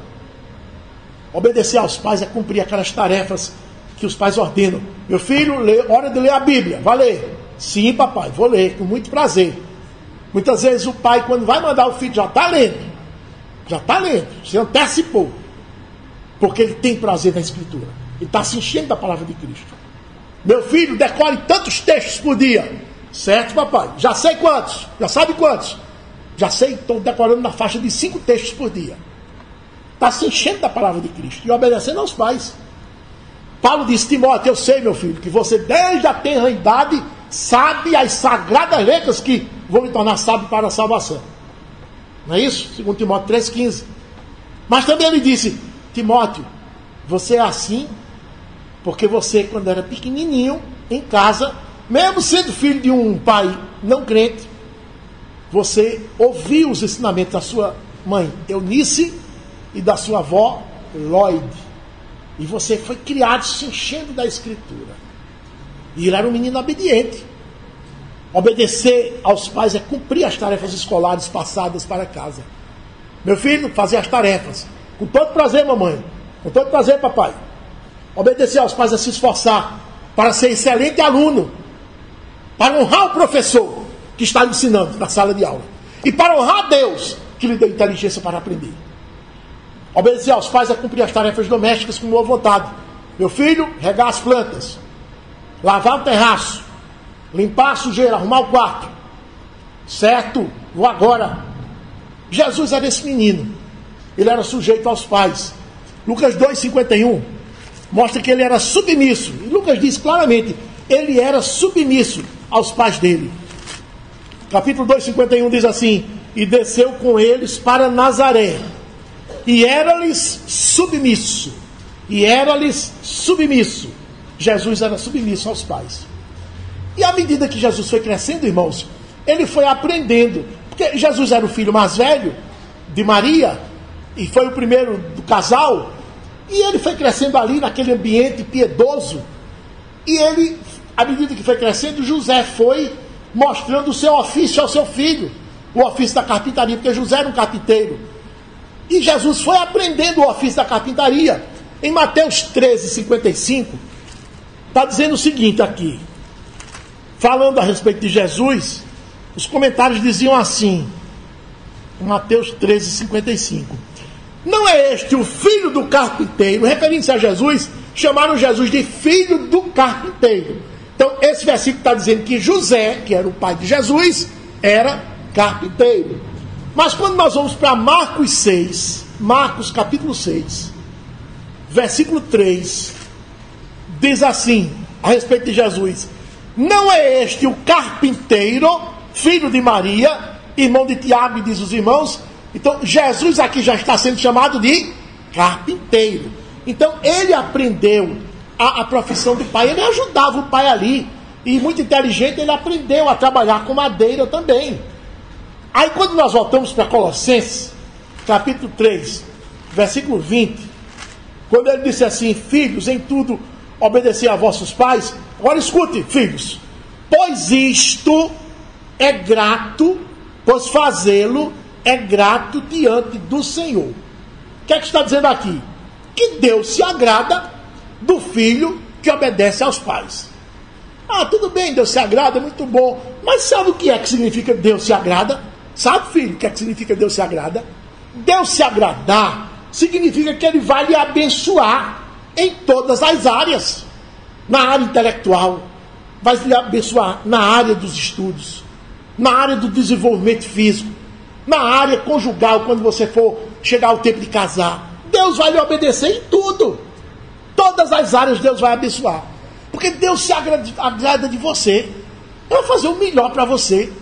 Obedecer aos pais é cumprir aquelas tarefas que os pais ordenam. Meu filho, hora de ler a Bíblia, vai ler. Sim papai, vou ler, com muito prazer. Muitas vezes o pai, quando vai mandar o filho, já está lendo. Já está lendo, se antecipou. Porque ele tem prazer na Escritura. Ele está se enchendo da palavra de Cristo. Meu filho, decore tantos textos por dia. Certo, papai? Já sei quantos. Já sabe quantos? Já sei, estou decorando na faixa de 5 textos por dia. Está se enchendo da palavra de Cristo. E obedecendo aos pais. Paulo disse: Timóteo, eu sei, meu filho, que você desde a tenra idade sabe as sagradas letras que vão lhe tornar sábio para a salvação. Não é isso? Segundo Timóteo 3,15. Mas também ele disse: Timóteo, você é assim porque você, quando era pequenininho, em casa, mesmo sendo filho de um pai não crente, você ouviu os ensinamentos da sua mãe Eunice e da sua avó Lloyd. E você foi criado se enchendo da Escritura. E ele era um menino obediente. Obedecer aos pais é cumprir as tarefas escolares passadas para casa. Meu filho, fazer as tarefas. Com todo prazer, mamãe. Com todo prazer, papai. Obedecer aos pais é se esforçar para ser excelente aluno. Para honrar o professor que está lhe ensinando na sala de aula. E para honrar a Deus que lhe deu inteligência para aprender. Obedecer aos pais é cumprir as tarefas domésticas com boa vontade. Meu filho, regar as plantas. Lavar o terraço. Limpar a sujeira, arrumar o quarto. Certo? Vou agora. Jesus era esse menino. Ele era sujeito aos pais. Lucas 2,51 mostra que ele era submisso. E Lucas diz claramente, ele era submisso aos pais dele. Capítulo 2,51 diz assim: e desceu com eles para Nazaré. E era-lhes submisso. E era-lhes submisso. Jesus era submisso aos pais. E à medida que Jesus foi crescendo, irmãos, ele foi aprendendo. Porque Jesus era o filho mais velho de Maria, e foi o primeiro do casal, e ele foi crescendo ali naquele ambiente piedoso. E ele, à medida que foi crescendo, José foi mostrando o seu ofício ao seu filho, o ofício da carpintaria, porque José era um carpinteiro. E Jesus foi aprendendo o ofício da carpintaria. Em Mateus 13,55, está dizendo o seguinte aqui. Falando a respeito de Jesus, os comentários diziam assim, Mateus 13,55. Não é este o filho do carpinteiro? Referindo-se a Jesus, chamaram Jesus de filho do carpinteiro. Então, esse versículo está dizendo que José, que era o pai de Jesus, era carpinteiro. Mas quando nós vamos para Marcos 6, Marcos capítulo 6, versículo 3, diz assim: a respeito de Jesus: não é este o carpinteiro, filho de Maria, irmão de Tiago, e diz os irmãos? Então Jesus aqui já está sendo chamado de carpinteiro. Então ele aprendeu a profissão do pai, ele ajudava o pai ali, e muito inteligente, ele aprendeu a trabalhar com madeira também. Aí quando nós voltamos para Colossenses, capítulo 3, versículo 20, quando ele disse assim: filhos, em tudo obedecei a vossos pais. Agora escute, filhos: pois isto é grato, pois fazê-lo é grato diante do Senhor. O que é que está dizendo aqui? Que Deus se agrada do filho que obedece aos pais. Ah, tudo bem, Deus se agrada, muito bom. Mas sabe o que é que significa Deus se agrada? Sabe, filho, o que é que significa Deus se agrada? Deus se agradar significa que Ele vai lhe abençoar em todas as áreas. Na área intelectual, vai lhe abençoar na área dos estudos, na área do desenvolvimento físico, na área conjugal, quando você for chegar ao tempo de casar. Deus vai lhe obedecer em tudo. Todas as áreas Deus vai abençoar. Porque Deus se agrada de você. Vai fazer o melhor para você.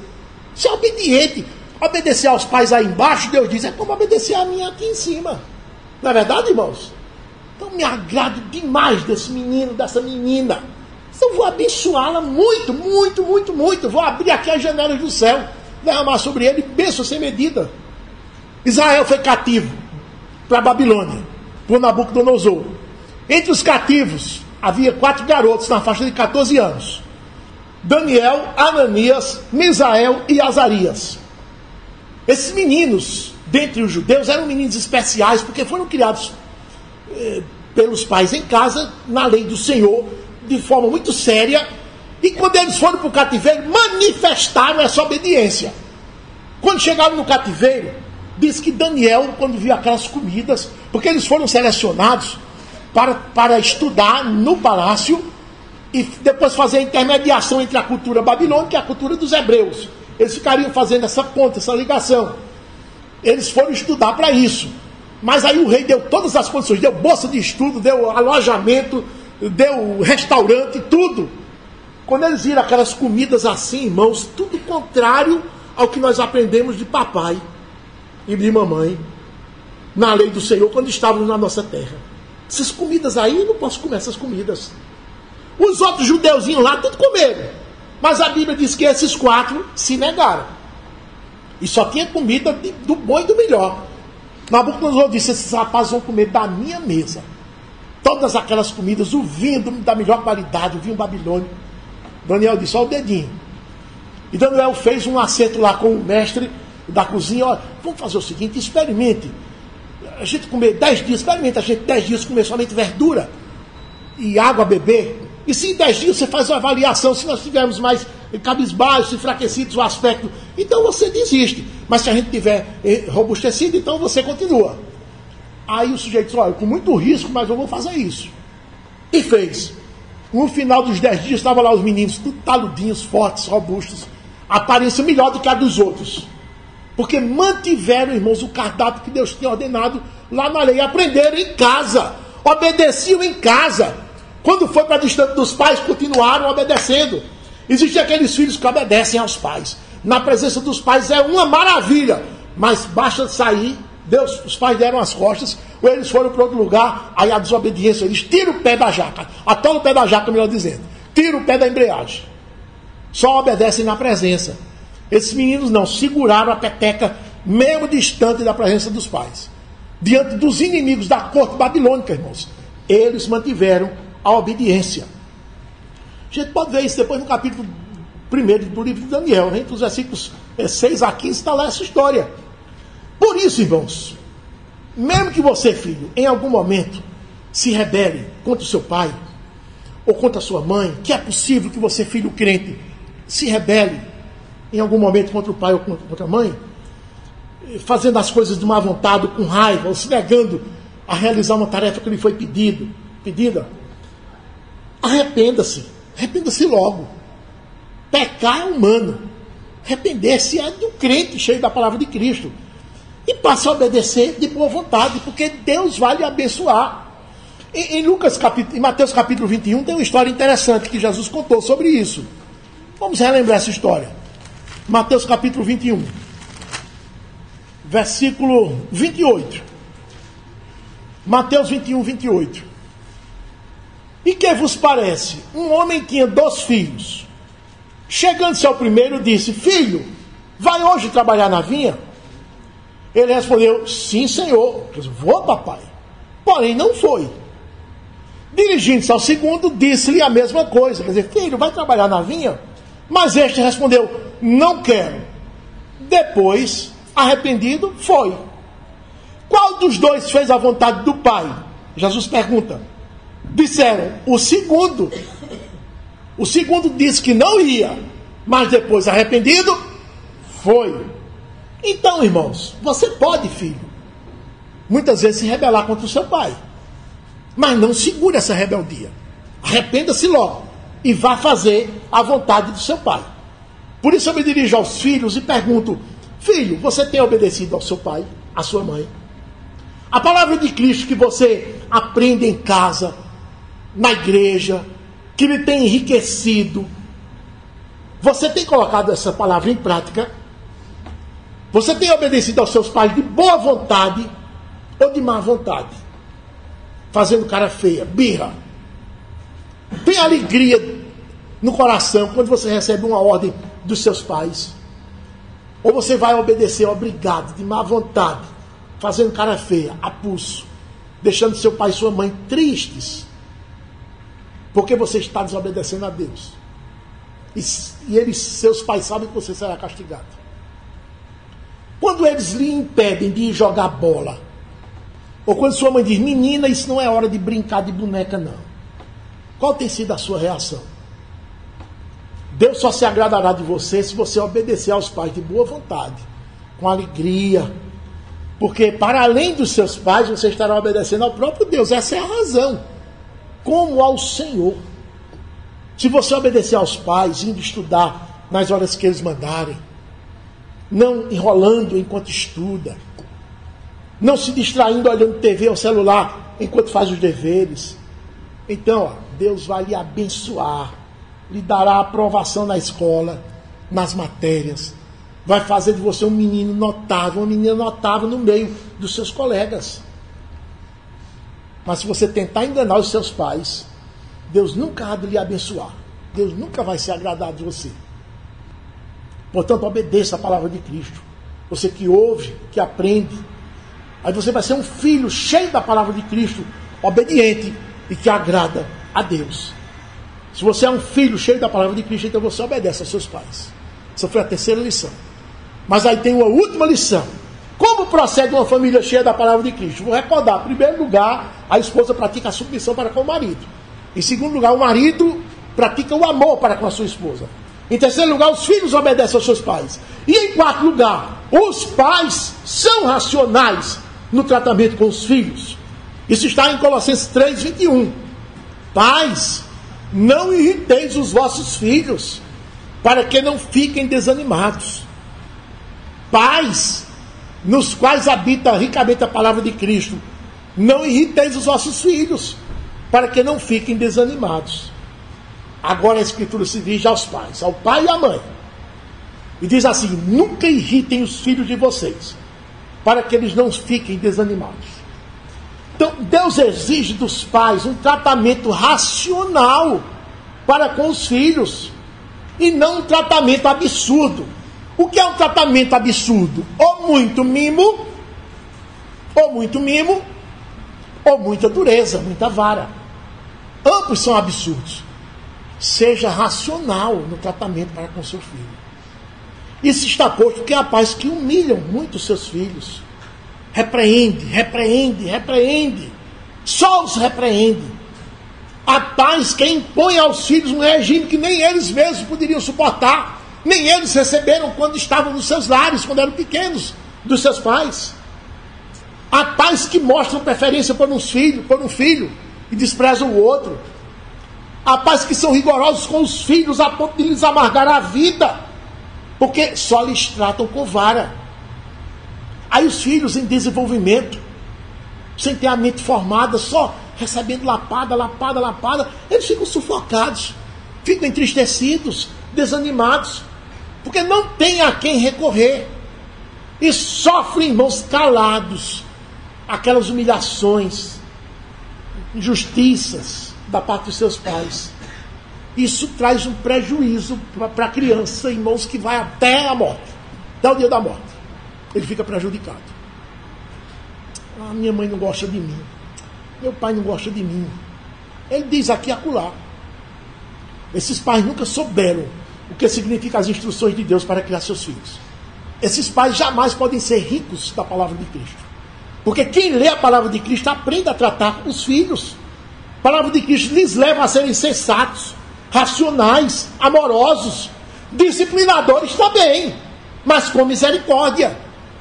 Ser obediente. Obedecer aos pais aí embaixo, Deus diz, é como obedecer a mim aqui em cima. Não é verdade, irmãos? Então me agrado demais desse menino, dessa menina. Então vou abençoá-la muito, muito, muito, muito. Vou abrir aqui as janelas do céu, derramar sobre ele bênção sem medida. Israel foi cativo para a Babilônia, por Nabucodonosor. Entre os cativos havia 4 garotos na faixa de 14 anos: Daniel, Ananias, Misael e Azarias. Esses meninos, dentre os judeus, eram meninos especiais, porque foram criados pelos pais em casa, na lei do Senhor, de forma muito séria, e quando eles foram para o cativeiro, manifestaram essa obediência. Quando chegaram no cativeiro, diz que Daniel, quando viu aquelas comidas, porque eles foram selecionados para estudar no palácio, e depois fazer a intermediação entre a cultura babilônica e a cultura dos hebreus. Eles ficariam fazendo essa ponta, essa ligação. Eles foram estudar para isso. Mas aí o rei deu todas as condições, deu bolsa de estudo, deu alojamento, deu restaurante, tudo. Quando eles viram aquelas comidas assim, irmãos, tudo contrário ao que nós aprendemos de papai e de mamãe, na lei do Senhor, quando estávamos na nossa terra. Essas comidas aí, eu não posso comer essas comidas. Os outros judeuzinhos lá, tudo comeram. Mas a Bíblia diz que esses 4 se negaram. E só tinha comida do bom e do melhor. Nabucodonosor disse: esses rapazes vão comer da minha mesa. Todas aquelas comidas, o vinho da melhor qualidade, o vinho babilônico. Daniel disse: olha o dedinho. E Daniel fez um acerto lá com o mestre da cozinha: olha, vamos fazer o seguinte, experimente. A gente comer 10 dias, experimenta a gente 10 dias comer somente verdura e água a beber. E se em 10 dias você faz uma avaliação, se nós tivermos mais cabisbaixos, enfraquecidos o aspecto, então você desiste. Mas se a gente tiver robustecido, então você continua. Aí o sujeito disse: olha, com muito risco, mas eu vou fazer isso. E fez. No final dos 10 dias, estavam lá os meninos, tudo taludinhos, fortes, robustos, aparência melhor do que a dos outros. Porque mantiveram, irmãos, o cardápio que Deus tinha ordenado lá na lei. Aprenderam em casa, obedeciam em casa. Quando foi para distante dos pais, continuaram obedecendo. Existem aqueles filhos que obedecem aos pais. Na presença dos pais é uma maravilha. Mas basta sair, Deus, os pais deram as costas, ou eles foram para outro lugar, aí a desobediência, eles tiram o pé da jaca. Atolam o pé da jaca, melhor dizendo. Tiram o pé da embreagem. Só obedecem na presença. Esses meninos não, seguraram a peteca, mesmo distante da presença dos pais. Diante dos inimigos da corte babilônica, irmãos. Eles mantiveram a obediência. A gente pode ver isso depois no capítulo 1 do livro de Daniel, entre os versículos 6 a 15 está lá essa história. Por isso, irmãos, mesmo que você, filho, em algum momento se rebele contra o seu pai ou contra a sua mãe, que é possível que você, filho crente, se rebele em algum momento contra o pai ou contra a mãe, fazendo as coisas de má vontade, com raiva, ou se negando a realizar uma tarefa que lhe foi pedida, arrependa-se logo. Pecar é humano, arrepender-se é do crente cheio da palavra de Cristo, e passe a obedecer de boa vontade, porque Deus vai lhe abençoar. Em Mateus capítulo 21 tem uma história interessante que Jesus contou sobre isso. Vamos relembrar essa história. Mateus capítulo 21, versículo 28. Mateus 21, 28. E que vos parece? Um homem tinha 2 filhos. Chegando-se ao primeiro, disse: Filho, vai hoje trabalhar na vinha? Ele respondeu: Sim, senhor. Eu disse: Vou, papai. Porém, não foi. Dirigindo-se ao segundo, disse-lhe a mesma coisa. Quer dizer: Filho, vai trabalhar na vinha? Mas este respondeu: Não quero. Depois, arrependido, foi. Qual dos 2 fez a vontade do pai? Jesus pergunta. Disseram: o segundo. O segundo disse que não ia, mas depois, arrependido, foi. Então, irmãos, você pode, filho, muitas vezes se rebelar contra o seu pai, mas não segure essa rebeldia. Arrependa-se logo e vá fazer a vontade do seu pai. Por isso eu me dirijo aos filhos e pergunto: filho, você tem obedecido ao seu pai, à sua mãe? A palavra de Cristo que você aprende em casa, na igreja, que lhe tem enriquecido, você tem colocado essa palavra em prática? Você tem obedecido aos seus pais de boa vontade ou de má vontade? Fazendo cara feia, birra. Tem alegria no coração quando você recebe uma ordem dos seus pais? Ou você vai obedecer obrigado, de má vontade, fazendo cara feia, a pulso, deixando seu pai e sua mãe tristes, porque você está desobedecendo a Deus. E seus pais sabem que você será castigado. Quando eles lhe impedem de ir jogar bola, ou quando sua mãe diz: menina, isso não é hora de brincar de boneca, não. Qual tem sido a sua reação? Deus só se agradará de você se você obedecer aos pais de boa vontade, com alegria. Porque para além dos seus pais, você estará obedecendo ao próprio Deus. Essa é a razão. Como ao Senhor. Se você obedecer aos pais, indo estudar nas horas que eles mandarem, não enrolando enquanto estuda, não se distraindo olhando TV ou celular enquanto faz os deveres, então Deus vai lhe abençoar, lhe dará aprovação na escola, nas matérias, vai fazer de você um menino notável, uma menina notável no meio dos seus colegas. Mas se você tentar enganar os seus pais, Deus nunca há de lhe abençoar. Deus nunca vai se agradar de você. Portanto, obedeça a palavra de Cristo. Você que ouve, que aprende. Aí você vai ser um filho cheio da palavra de Cristo, obediente e que agrada a Deus. Se você é um filho cheio da palavra de Cristo, então você obedece aos seus pais. Essa foi a terceira lição. Mas aí tem uma última lição. Como procede uma família cheia da palavra de Cristo? Vou recordar. Em primeiro lugar, a esposa pratica a submissão para com o marido. Em segundo lugar, o marido pratica o amor para com a sua esposa. Em terceiro lugar, os filhos obedecem aos seus pais. E em quarto lugar, os pais são racionais no tratamento com os filhos. Isso está em Colossenses 3, 21. Pais, não irriteis os vossos filhos, para que não fiquem desanimados. Pais, nos quais habita ricamente a palavra de Cristo, não irriteis os vossos filhos, para que não fiquem desanimados. Agora a Escritura se dirige aos pais, ao pai e à mãe, e diz assim: nunca irritem os filhos de vocês, para que eles não fiquem desanimados. Então Deus exige dos pais um tratamento racional para com os filhos, e não um tratamento absurdo. O que é um tratamento absurdo? Ou muito mimo, ou muita dureza, muita vara. Ambos são absurdos. Seja racional no tratamento para com seu filho. Isso está posto que há pais que humilham muito seus filhos. Repreende. Só os repreende. Há pais que impõem aos filhos um regime que nem eles mesmos poderiam suportar. Nem eles receberam quando estavam nos seus lares, quando eram pequenos, dos seus pais. Há pais que mostram preferência por um filho e desprezam o outro. Há pais que são rigorosos com os filhos a ponto de lhes amargar a vida, porque só lhes tratam com vara. Aí os filhos em desenvolvimento, sem ter a mente formada, só recebendo lapada, eles ficam sufocados, ficam entristecidos, desanimados, porque não tem a quem recorrer. E sofrem, irmãos, calados, aquelas humilhações, injustiças da parte dos seus pais. Isso traz um prejuízo para a criança, irmãos, que vai até a morte, até o dia da morte. Ele fica prejudicado. Minha mãe não gosta de mim, meu pai não gosta de mim. Ele diz aqui e acolá. Esses pais nunca souberam o que significa as instruções de Deus para criar seus filhos. Esses pais jamais podem ser ricos da palavra de Cristo. Porque quem lê a palavra de Cristo aprende a tratar os filhos. A palavra de Cristo lhes leva a serem sensatos, racionais, amorosos, disciplinadores também, mas com misericórdia,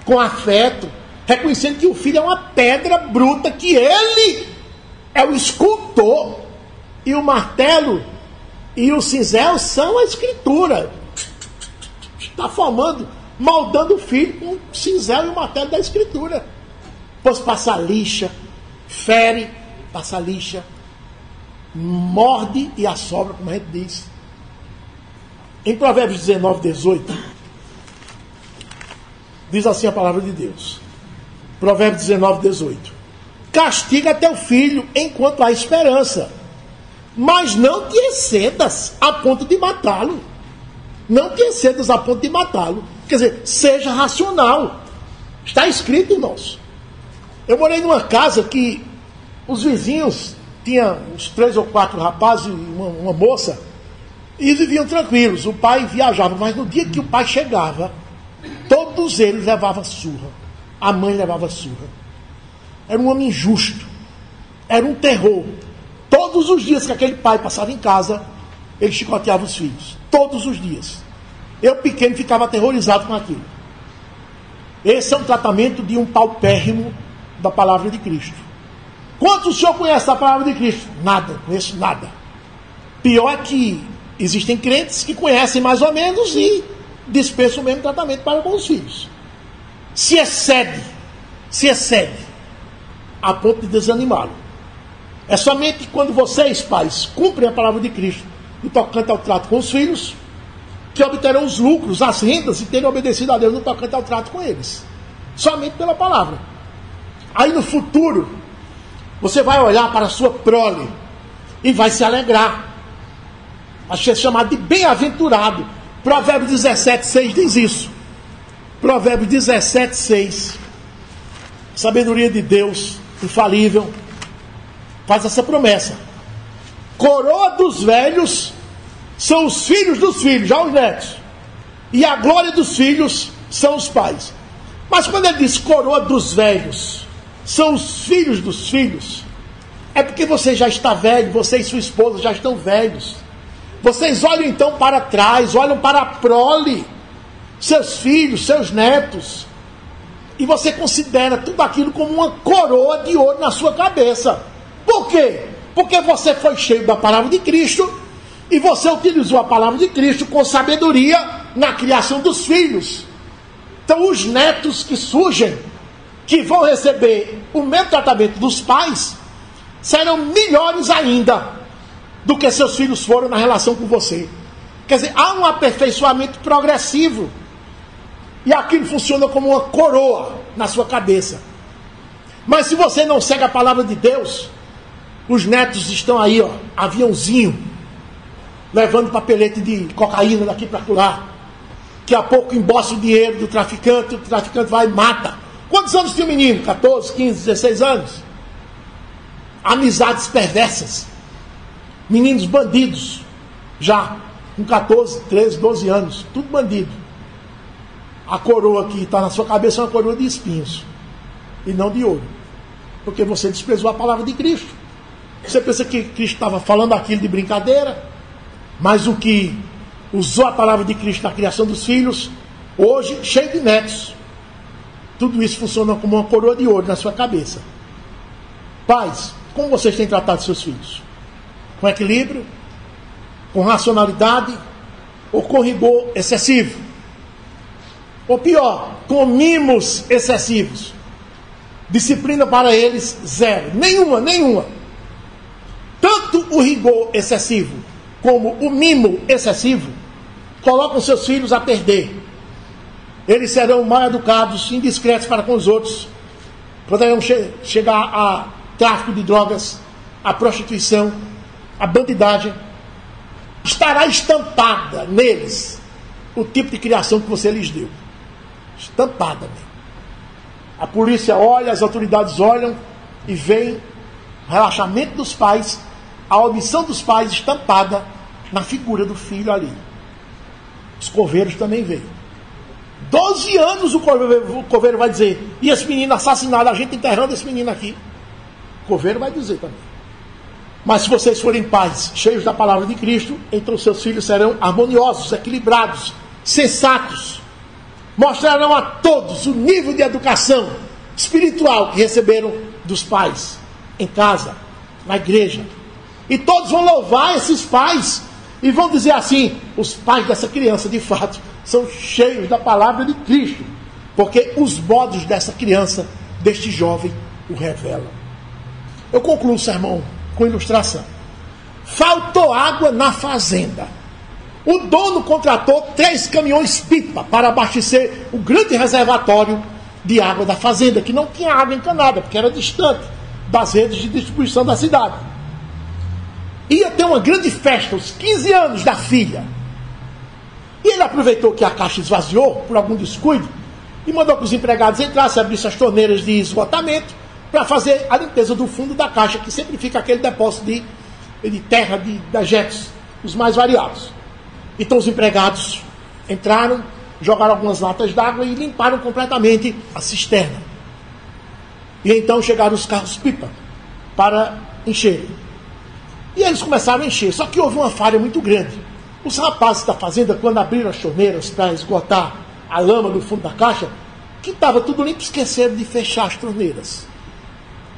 com afeto, reconhecendo que o filho é uma pedra bruta, que ele é o escultor, e o martelo e o cinzel são a escritura. Está formando, moldando o filho com o cinzel e o martelo da escritura. Pois passa lixa, fere, passa lixa, morde e assopra, como a gente diz. Em Provérbios 19, 18, diz assim a palavra de Deus. Provérbios 19, 18. Castiga teu filho enquanto há esperança, mas não te excedas a ponto de matá-lo. Não te excedas a ponto de matá-lo. Quer dizer, seja racional. Está escrito, irmãos. Eu morei numa casa que os vizinhos tinham uns 3 ou 4 rapazes e uma moça, e viviam tranquilos. O pai viajava, mas no dia que o pai chegava, todos eles levavam surra. A mãe levava surra. Era um homem injusto. Era um terror. Todos os dias que aquele pai passava em casa, ele chicoteava os filhos. Todos os dias. Eu, pequeno, ficava aterrorizado com aquilo. Esse é um tratamento de um paupérrimo da palavra de Cristo. Quantos o senhor conhece da palavra de Cristo? Nada, conheço nada. Pior é que existem crentes que conhecem mais ou menos e dispensam o mesmo tratamento para com os filhos. Se excede a ponto de desanimá-lo. É somente quando vocês, pais, cumprem a palavra de Cristo no tocante ao trato com os filhos, que obterão os lucros, as rendas e terem obedecido a Deus no tocante ao trato com eles. Somente pela palavra. Aí no futuro, você vai olhar para a sua prole e vai se alegrar. Vai ser chamado de bem-aventurado. Provérbios 17, 6 diz isso. Provérbios 17, 6. Sabedoria de Deus, infalível, faz essa promessa. Coroa dos velhos são os filhos dos filhos, já os netos. E a glória dos filhos são os pais. Mas quando ele diz coroa dos velhos são os filhos dos filhos, é porque você já está velho, você e sua esposa já estão velhos. Vocês olham então para trás, olham para a prole, seus filhos, seus netos, e você considera tudo aquilo como uma coroa de ouro na sua cabeça. Por quê? Porque você foi cheio da palavra de Cristo e você utilizou a palavra de Cristo com sabedoria na criação dos filhos. Então os netos que surgem, que vão receber o mesmo tratamento dos pais, serão melhores ainda do que seus filhos foram na relação com você. Quer dizer, há um aperfeiçoamento progressivo. E aquilo funciona como uma coroa na sua cabeça. Mas se você não segue a palavra de Deus, os netos estão aí, ó, aviãozinho, levando papelete de cocaína daqui para lá. Daqui a pouco embolsa o dinheiro do traficante, o traficante vai e mata. Quantos anos tem o menino? 14, 15, 16 anos? Amizades perversas. Meninos bandidos, já com 14, 13, 12 anos, tudo bandido. A coroa que está na sua cabeça é uma coroa de espinhos e não de ouro, porque você desprezou a palavra de Cristo. Você pensa que Cristo estava falando aquilo de brincadeira, mas o que usou a palavra de Cristo na criação dos filhos, hoje cheio de netos, tudo isso funciona como uma coroa de ouro na sua cabeça. Pais, como vocês têm tratado seus filhos? Com equilíbrio? Com racionalidade? Ou com rigor excessivo? Ou pior, com mimos excessivos? Disciplina para eles, zero. Nenhuma. tanto o rigor excessivo como o mimo excessivo colocam seus filhos a perder. Eles serão mal educados, indiscretos para com os outros, poderão chegar a tráfico de drogas, a prostituição, a bandidagem. Estará estampada neles o tipo de criação que você lhes deu. Estampada mesmo. A polícia olha, as autoridades olham e veem o relaxamento dos pais, a omissão dos pais estampada na figura do filho ali. Os coveiros também veem. 12 anos o coveiro vai dizer: e esse menino assassinado, a gente enterrando esse menino aqui. O coveiro vai dizer também. Mas se vocês forem pais cheios da palavra de Cristo, então seus filhos serão harmoniosos, equilibrados, sensatos. Mostrarão a todos o nível de educação espiritual que receberam dos pais, em casa, na igreja. E todos vão louvar esses pais e vão dizer assim: os pais dessa criança, de fato, são cheios da palavra de Cristo, porque os modos dessa criança, deste jovem, o revelam. Eu concluo o sermão com ilustração. Faltou água na fazenda. O dono contratou 3 caminhões-pipa para abastecer o grande reservatório de água da fazenda, que não tinha água encanada, porque era distante das redes de distribuição da cidade. Ia ter uma grande festa, os 15 anos da filha. E ele aproveitou que a caixa esvaziou, por algum descuido, e mandou que os empregados entrassem, abrissem as torneiras de esgotamento, para fazer a limpeza do fundo da caixa, que sempre fica aquele depósito de terra, de dejetos, os mais variados. Então os empregados entraram, jogaram algumas latas d'água e limparam completamente a cisterna. E então chegaram os carros-pipa para encher. E eles começaram a encher, só que houve uma falha muito grande. Os rapazes da fazenda, quando abriram as torneiras para esgotar a lama do fundo da caixa, que estava tudo limpo, esqueceram de fechar as torneiras.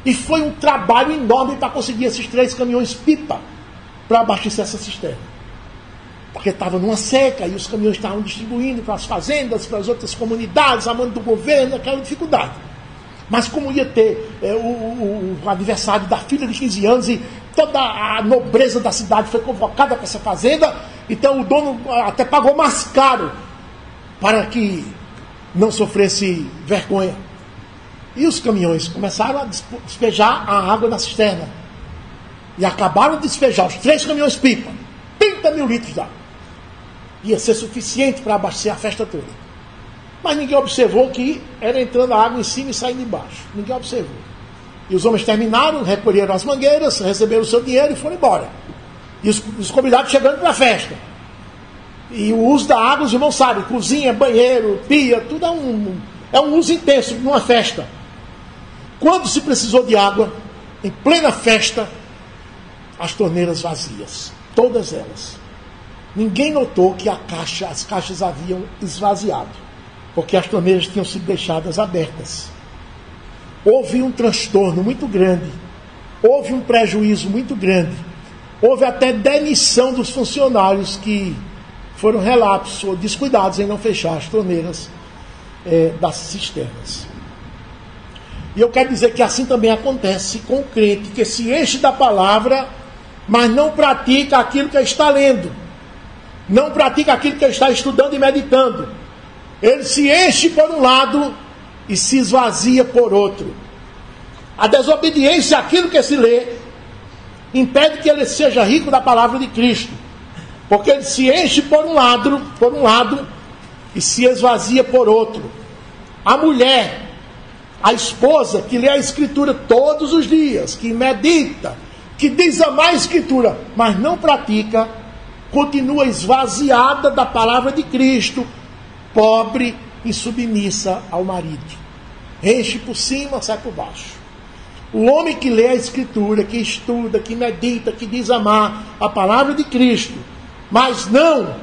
E foi um trabalho enorme para conseguir esses 3 caminhões-pipa para abastecer essa cisterna. Porque estava numa seca e os caminhões estavam distribuindo para as fazendas, para as outras comunidades, a mão do governo, aquela dificuldade. Mas como ia ter o aniversário da filha de 15 anos e toda a nobreza da cidade foi convocada para essa fazenda, então o dono até pagou mais caro para que não sofresse vergonha. E os caminhões começaram a despejar a água na cisterna. E acabaram de despejar os 3 caminhões-pipa, 30 mil litros d'água. Ia ser suficiente para abastecer a festa toda. Mas ninguém observou que era entrando a água em cima e saindo embaixo. Ninguém observou. E os homens terminaram, recolheram as mangueiras, receberam o seu dinheiro e foram embora. E os convidados chegando para a festa. E o uso da água, os irmãos sabem, cozinha, banheiro, pia, tudo é um uso intenso numa festa. Quando se precisou de água, em plena festa, as torneiras vazias, todas elas. Ninguém notou que as caixas haviam esvaziado, porque as torneiras tinham sido deixadas abertas. Houve um transtorno muito grande, houve um prejuízo muito grande, houve até demissão dos funcionários que foram relapsos ou descuidados em não fechar as torneiras das cisternas. E eu quero dizer que assim também acontece com o crente que se enche da palavra, mas não pratica aquilo que está lendo, não pratica aquilo que está estudando e meditando. Ele se enche por um lado e se esvazia por outro. A desobediência àquilo que se lê impede que ele seja rico da palavra de Cristo, porque ele se enche por um lado e se esvazia por outro. A mulher, a esposa que lê a Escritura todos os dias, que medita, que diz amar a Escritura, mas não pratica, continua esvaziada da palavra de Cristo, pobre e submissa ao marido. Enche por cima, sai por baixo. O homem que lê a Escritura, que estuda, que medita, que diz amar a palavra de Cristo, mas não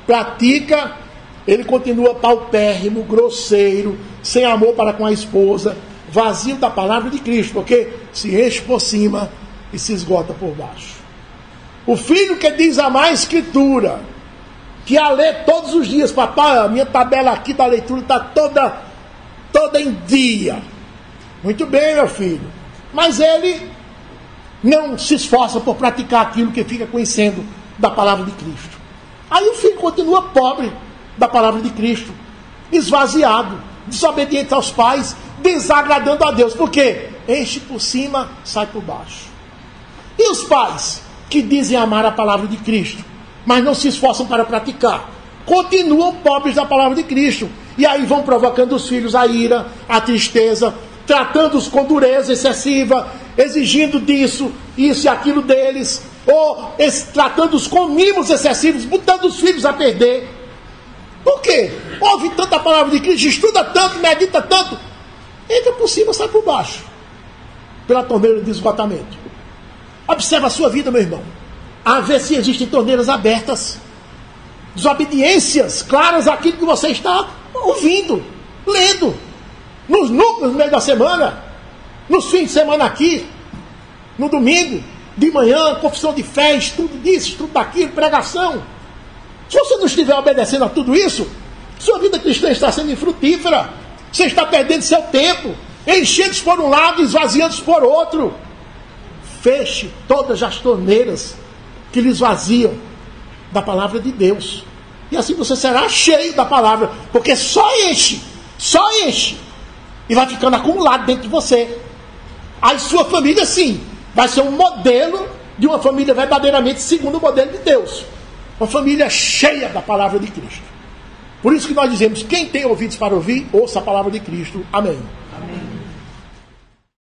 pratica, ele continua paupérrimo, grosseiro, sem amor para com a esposa, vazio da palavra de Cristo, porque se enche por cima e se esgota por baixo. O filho que diz amar a Escritura, que a lê todos os dias: papai, a minha tabela aqui da leitura está toda em dia. Muito bem, meu filho. Mas ele não se esforça por praticar aquilo que fica conhecendo da palavra de Cristo. Aí o filho continua pobre da palavra de Cristo, esvaziado, desobediente aos pais, desagradando a Deus. Por quê? Enche por cima, sai por baixo. E os pais que dizem amar a palavra de Cristo, mas não se esforçam para praticar, continuam pobres da palavra de Cristo. E aí vão provocando os filhos a ira, a tristeza, tratando-os com dureza excessiva, exigindo disso, isso e aquilo deles, ou tratando-os com mimos excessivos, botando os filhos a perder. Por quê? Ouve tanta palavra de Cristo, estuda tanto, medita tanto, entra por cima, sai por baixo, pela torneira de esgotamento. Observa a sua vida, meu irmão, a ver se existem torneiras abertas, desobediências claras àquilo que você está ouvindo, lendo, nos núcleos no meio da semana, nos fins de semana aqui, no domingo, de manhã, confissão de fé, estudo disso, estudo daquilo, pregação. Se você não estiver obedecendo a tudo isso, sua vida cristã está sendo infrutífera. Você está perdendo seu tempo, enchendo-se por um lado, esvaziando-se por outro. Feche todas as torneiras que lhe esvaziam da palavra de Deus. E assim você será cheio da palavra, porque só enche, e vai ficando acumulado dentro de você. Aí sua família, sim, vai ser um modelo de uma família verdadeiramente segundo o modelo de Deus. Uma família cheia da palavra de Cristo. Por isso que nós dizemos, quem tem ouvidos para ouvir, ouça a palavra de Cristo. Amém.